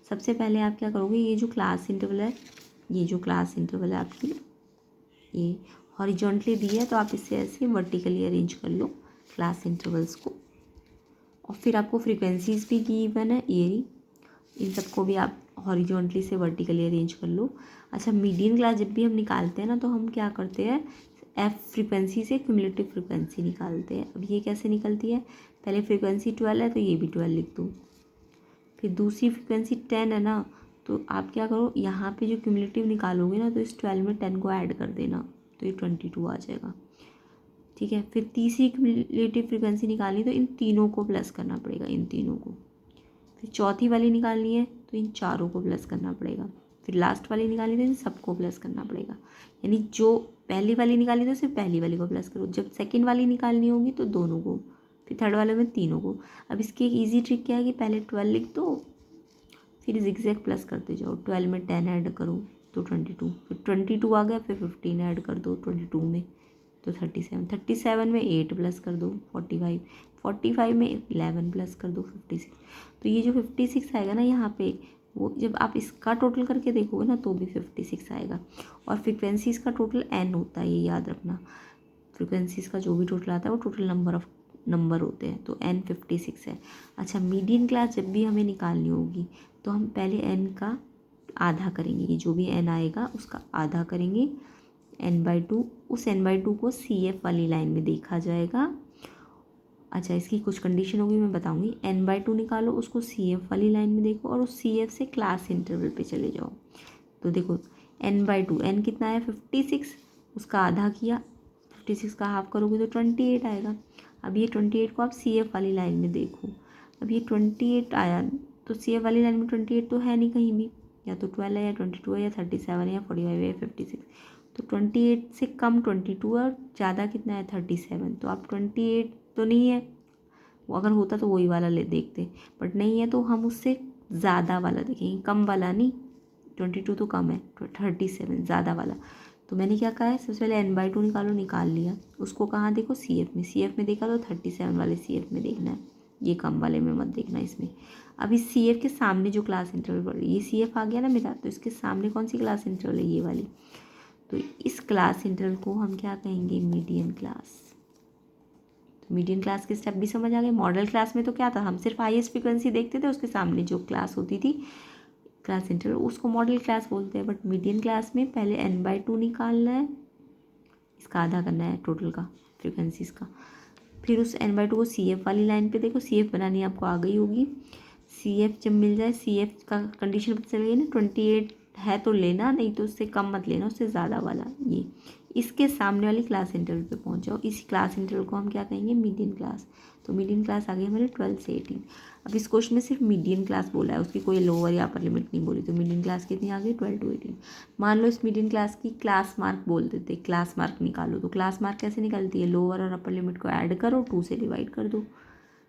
सबसे पहले आप क्या करोगे, ये जो क्लास इंटरवल है, ये जो क्लास इंटरवल है आपकी, ये हॉरिजॉन्टली दी है, तो आप इसे ऐसे वर्टिकली अरेंज कर लो क्लास इंटरवल्स को। और फिर आपको फ्रीक्वेंसीज भी गिवन है, ये इन सबको भी आप हॉरिजॉन्टली से वर्टिकली अरेंज कर लो। अच्छा, मीडियन क्लास जब भी हम निकालते हैं ना, तो हम क्या करते हैं, एफ फ्रीक्वेंसी से क्यूमुलेटिव फ्रीक्वेंसी निकालते हैं। अब ये कैसे निकलती है, पहले फ्रीक्वेंसी 12 है तो ये भी 12 लिख दो, फिर दूसरी फ्रीक्वेंसी 10 है ना, तो आप क्या करो, यहाँ पे जो क्यूमुलेटिव निकालोगे ना, तो इस 12 में 10 को ऐड कर देना, तो ये 22 आ जाएगा, ठीक है। फिर तीसरी क्यूमुलेटिव फ्रीक्वेंसी निकालनी, तो इन तीनों को प्लस करना पड़ेगा, इन तीनों को। फिर चौथी वाली निकालनी है तो इन चारों को प्लस करना पड़ेगा। फिर लास्ट वाली निकालनी तो इन सबको प्लस करना पड़ेगा। यानी जो पहली वाली निकाली तो सिर्फ पहली वाली को प्लस करो, जब सेकंड वाली निकालनी होगी तो दोनों को, फिर थर्ड वाले में तीनों को। अब इसकी एक ईजी ट्रिक क्या है कि पहले 12 लिख दो, फिर जिगजैग प्लस करते जाओ। 12 में 10 ऐड करो तो 22, फिर 22 आ गया, फिर 15 ऐड कर दो 22 में तो 37, 37 में 8 प्लस कर दो 45, 45 में 11 प्लस कर दो 56। तो ये जो 56 आएगा ना यहाँ पे, वो जब आप इसका टोटल करके देखोगे ना तो भी 56 आएगा। और फ्रीक्वेंसीज का टोटल n होता है, ये याद रखना। फ्रीक्वेंसीज का जो भी टोटल आता है वो टोटल नंबर होते हैं, तो n 56 है। अच्छा, मीडियन क्लास जब भी हमें निकालनी होगी तो हम पहले n का आधा करेंगे, ये जो भी n आएगा उसका आधा करेंगे, n/2। उस n/2 को CF वाली लाइन में देखा जाएगा, अच्छा, इसकी कुछ कंडीशन होगी, मैं बताऊंगी। n/2 निकालो, उसको CF वाली लाइन में देखो और उस CF से क्लास इंटरवल पे चले जाओ। तो देखो n/2, n कितना है 56, उसका आधा किया, 56 का हाफ करोगे तो 28 आएगा। अब ये 28 को आप CF वाली लाइन में देखो, अब ये 28 आया, तो CF वाली लाइन में 28 तो है नहीं कहीं भी, या तो 12 है या 22 है या 37 है या 45 है या 56। तो 28 से कम 22 है और ज़्यादा कितना है 37, तो आप 28 तो नहीं है, वो अगर होता तो वही वाला ले देखते, बट नहीं है तो हम उससे ज़्यादा वाला देखेंगे, कम वाला नहीं। 22 तो कम है, 37 ज़्यादा वाला। तो मैंने क्या कहा है, सबसे पहले n/2 निकालो, निकाल लिया, उसको कहाँ देखो CF में, CF में देखा तो 37 वाले CF में देखना है, ये कम वाले में मत देखना इसमें। अब इस CF के सामने जो क्लास इंटरवल पड़ रही है, ये CF आ गया ना मेरा, तो इसके सामने कौन सी क्लास इंटरवल है, ये वाली। तो इस क्लास इंटरवल को हम क्या कहेंगे, मीडियन क्लास। तो मीडियन क्लास के स्टेप भी समझ आ गए। मॉडल क्लास में तो क्या था, हम सिर्फ हाईएस्ट फ्रीक्वेंसी देखते थे, उसके सामने जो क्लास होती थी क्लास इंटरवल, उसको मॉडल क्लास बोलते हैं। बट मीडियन क्लास में पहले n/2 निकालना है, इसका आधा करना है टोटल का फ्रीक्वेंसीज का, फिर उस n/2 को CF वाली लाइन पे देखो, CF बनानी आपको आ गई होगी। CF जब मिल जाए, CF का कंडीशन पता चल गई ना, 28 है तो लेना, नहीं तो उससे कम मत लेना, उससे ज़्यादा वाला। ये इसके सामने वाली क्लास इंटरवल पे पहुंच जाओ, इस क्लास इंटरवल को हम क्या कहेंगे, मीडियन क्लास। तो मीडियन क्लास आ गई हमारे 12 से 18। अब इस क्वेश्चन में सिर्फ मीडियन क्लास बोला है, उसकी कोई लोअर या अपर लिमिट नहीं बोली, तो मीडियन क्लास कितनी आ गई, 12 to 18। मान लो इस मीडियन क्लास की क्लास मार्क बोल देते, क्लास मार्क निकालो, तो क्लास मार्क कैसे निकलती है, लोअर और अपर लिमिट को ऐड करो, 2 से डिवाइड कर दो।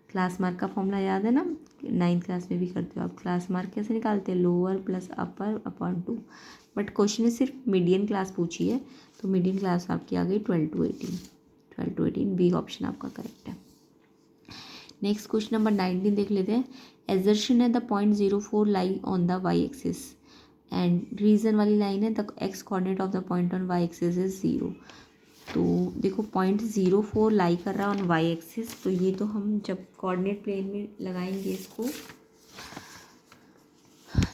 क्लास मार्क का फॉर्मूला याद है ना, 9th क्लास में भी करते हो आप। क्लास मार्क कैसे निकालते हैं, lower plus upper upon 2। But question में सिर्फ मीडियन क्लास पूछी है, तो मीडियन क्लास आपकी आ गई 12 to 18। 12 to 18 बी ऑप्शन आपका करेक्ट है। नेक्स्ट क्वेश्चन नंबर 19 देख लेते हैं। एजर्शन है the point 04 lie on the y axis and reason वाली लाइन है the x coordinate of the point on y axis is 0। तो देखो पॉइंट 04 लाई कर रहा है ऑन वाई एक्सिस, तो ये तो हम जब कोऑर्डिनेट प्लेन में लगाएंगे इसको,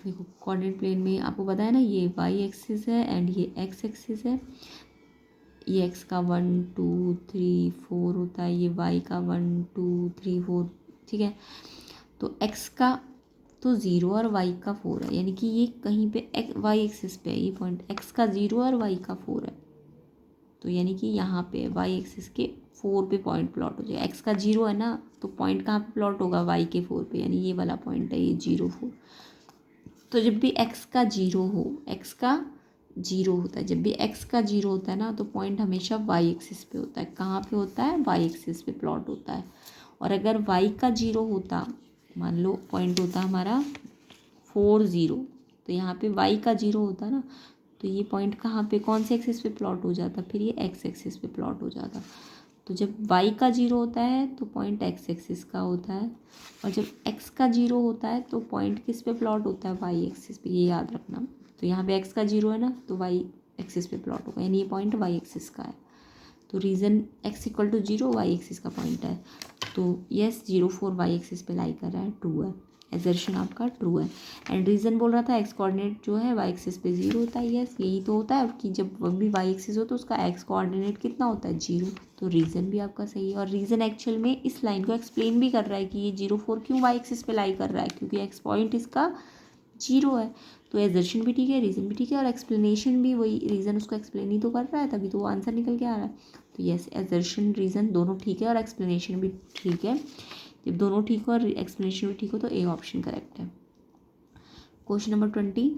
देखो कोऑर्डिनेट प्लेन में आपको पता है ना, ये वाई एक्सिस है एंड ये एक्स एक्सिस है, ये एक्स का 1 2 3 4 होता है, ये वाई का 1 2 3 4, ठीक है। तो एक्स का तो 0 और वाई का 4 है, यानी कि ये कहीं पे वाई एक्सिस पे है, ये पॉइंट एक्स का 0 और वाई का 4 है, तो यानी कि यहाँ पे वाई एक्सिस के 4 पे पॉइंट प्लॉट हो जाएगा। एक्स का 0 है ना, तो पॉइंट कहाँ पे प्लॉट होगा, वाई के 4 पे, यानी ये वाला पॉइंट है, ये 0 4। तो जब भी एक्स का 0 हो, एक्स का 0 होता है, जब भी एक्स का 0 होता है ना, तो पॉइंट हमेशा वाई एक्सिस पे होता है। कहाँ पे होता है, वाई एक्सिस पे प्लॉट होता है। और अगर वाई का 0 होता, मान लो पॉइंट होता हमारा 4 0, तो यहाँ पे वाई का 0 होता ना, तो ये पॉइंट कहाँ पे, कौन से एक्सिस पे प्लॉट हो जाता, फिर ये एक्स एक्सिस पे प्लॉट हो जाता। तो जब वाई का 0 होता है तो पॉइंट एक्स एक्सिस का होता है, और जब एक्स का 0 होता है तो पॉइंट किस पे प्लॉट होता है, वाई एक्सिस पे, ये याद रखना। तो यहाँ पे एक्स का 0 है ना, तो वाई एक्सिस पे प्लॉट होगा, यानी ये पॉइंट वाई एक्सिस का है। तो reason x equal to 0 y axis का पॉइंट है, तो यस 04 वाई एक्सिस पे लाई कर रहा है, ट्रू है, एजर्शन आपका ट्रू है। एंड रीज़न बोल रहा था एक्स कोऑर्डिनेट जो है वाई एक्सिस पे 0 होता है, यस यही तो होता है कि जब भी वाई एक्सिस हो तो उसका एक्स कोऑर्डिनेट कितना होता है, 0। तो रीज़न भी आपका सही है, और रीज़न एक्चुअल में इस लाइन को एक्सप्लेन भी कर रहा है कि ये 04 क्यों वाई एक्सिस पे लाई कर रहा है, क्योंकि एक्स पॉइंट इसका 0 है। तो एजर्शन भी ठीक है, रीज़न भी ठीक है, और एक्सप्लेनेशन भी वही, रीज़न उसको एक्सप्लेन ही तो कर रहा है, तभी तो वो आंसर निकल के आ रहा है। तो यस एजर्शन रीज़न दोनों ठीक है और एक्सप्लेनेशन भी ठीक है। जब दोनों ठीक हो और एक्सप्लेनेशन भी ठीक हो तो ए ऑप्शन करेक्ट है। Question number 20,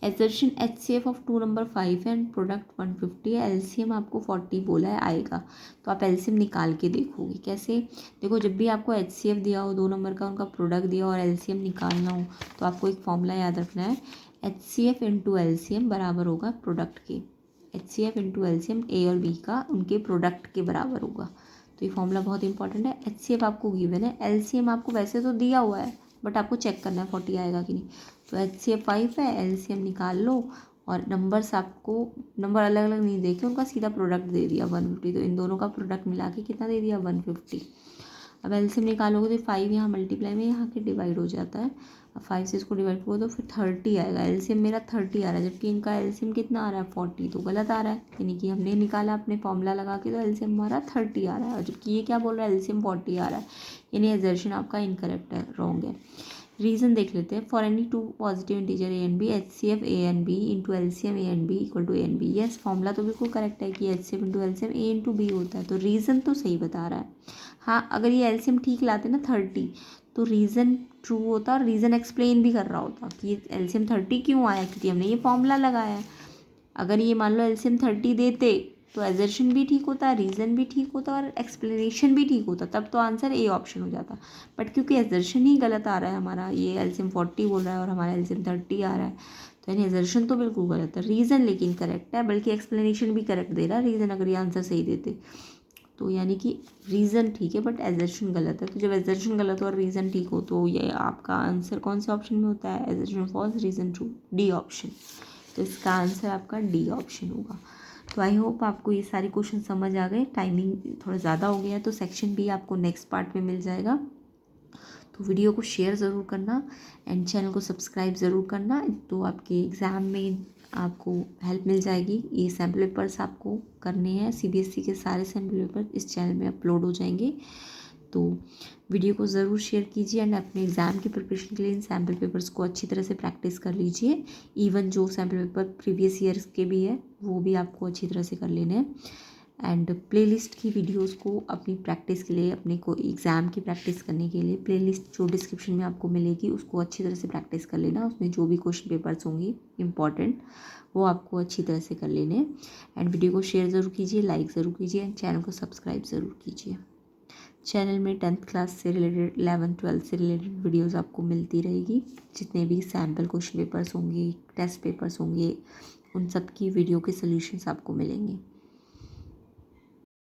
assertion HCF of 2 number 5 है एंड प्रोडक्ट 150 है, LCM आपको 40 बोला है आएगा, तो आप LCM निकाल के देखोगे कैसे। देखो जब भी आपको HCF दिया हो 2 नंबर का, उनका प्रोडक्ट दिया हो और LCM निकालना हो, तो आपको एक फॉर्मूला याद रखना है, HCF इंटू LCM बराबर होगा प्रोडक्ट के, HCF इंटू LCM ए और बी का उनके प्रोडक्ट के बराबर होगा। तो ये फॉर्मूला बहुत इंपॉर्टेंट है। HCF आपको गिवन है, LCM आपको वैसे तो दिया हुआ है, बट आपको चेक करना है 40 आएगा कि नहीं। तो HCF 5 है, LCM निकाल लो, और नंबर्स आपको, नंबर अलग अलग नहीं देखे, उनका सीधा प्रोडक्ट दे दिया 150, तो इन दोनों का प्रोडक्ट मिला के कितना दे दिया 150। अब एलसीएम निकालोगे तो 5 यहाँ मल्टीप्लाई में यहाँ के डिवाइड हो जाता है। अब 5 से इसको डिवाइड करो तो फिर 30 आएगा। एलसीएम मेरा 30 आ रहा है, जबकि इनका एलसीएम कितना आ रहा है 40, तो गलत आ रहा है। यानी कि हमने निकाला अपने फॉर्मूला लगा के, तो एलसीएम हमारा 30 आ रहा है, और जबकि ये क्या बोल रहा है एलसीएम 40 आ रहा है। यानी एजर्शन आपका इनकरेक्ट है, रॉन्ग है। रीज़न देख लेते हैं। For any two positive integer a and b, HCF a and b into LCM a and b equal to a and b. Yes, formula तो बिल्कुल करेक्ट है कि HCF into LCM a into b होता है, तो reason तो सही बता रहा है। हाँ, अगर ये एलसीएम ठीक लाते ना 30, तो रीज़न ट्रू होता और रीज़न एक्सप्लेन भी कर रहा होता कि ये एलसीएम 30 क्यों आया, क्योंकि हमने ये फॉर्मूला लगाया है। अगर ये मान लो एलसीएम 30 देते तो एजर्शन भी ठीक होता, रीज़न भी ठीक होता और एक्सप्लेनेशन भी ठीक होता, तब तो आंसर ए ऑप्शन हो जाता। बट क्योंकि एजर्शन ही गलत आ रहा है हमारा, ये एलसीएम 40 बोल रहा है और हमारा एलसीएम 30 आ रहा है, तो यानी एजर्शन तो बिल्कुल गलत है। रीज़न लेकिन करेक्ट है, बल्कि एक्सप्लेनेशन भी करेक्ट दे रहा है रीज़न, अगर ये आंसर सही देते तो। यानी कि रीज़न ठीक है बट एजर्शन गलत है। तो जब एजर्शन गलत हो और रीज़न ठीक हो तो ये आपका आंसर कौन से ऑप्शन में होता है, assertion false reason true, D option. तो इसका आंसर आपका डी ऑप्शन होगा। तो आई होप आपको ये सारे क्वेश्चन समझ आ गए। टाइमिंग थोड़ा ज़्यादा हो गया है, तो सेक्शन बी आपको नेक्स्ट पार्ट में मिल जाएगा। तो वीडियो को शेयर ज़रूर करना एंड चैनल को सब्सक्राइब ज़रूर करना, तो आपके एग्ज़ाम में आपको हेल्प मिल जाएगी। ये सैम्पल पेपर्स आपको करने हैं, CBSE के सारे सैम्पल पेपर इस चैनल में अपलोड हो जाएंगे। तो वीडियो को ज़रूर शेयर कीजिए एंड अपने एग्ज़ाम की प्रिपरेशन के लिए इन सैम्पल पेपर्स को अच्छी तरह से प्रैक्टिस कर लीजिए। इवन जो सैम्पल पेपर प्रीवियस ईयर्स के भी है वो भी आपको अच्छी तरह से कर लेने हैं। एंड प्लेलिस्ट की वीडियोस को अपनी प्रैक्टिस के लिए, अपने को एग्ज़ाम की प्रैक्टिस करने के लिए प्लेलिस्ट जो डिस्क्रिप्शन में आपको मिलेगी उसको अच्छी तरह से प्रैक्टिस कर लेना। उसमें जो भी क्वेश्चन पेपर्स होंगे इम्पॉर्टेंट वो आपको अच्छी तरह से कर लेने हैं। एंड वीडियो को शेयर ज़रूर कीजिए, लाइक ज़रूर कीजिए एंड चैनल को सब्सक्राइब ज़रूर कीजिए। चैनल में 10th क्लास से रिलेटेड, 11th 12th से रिलेटेड वीडियोस आपको मिलती रहेगी। जितने भी सैम्पल क्वेश्चन पेपर्स होंगे, टेस्ट पेपर्स होंगे, उन सब की वीडियो के सॉल्यूशंस आपको मिलेंगे।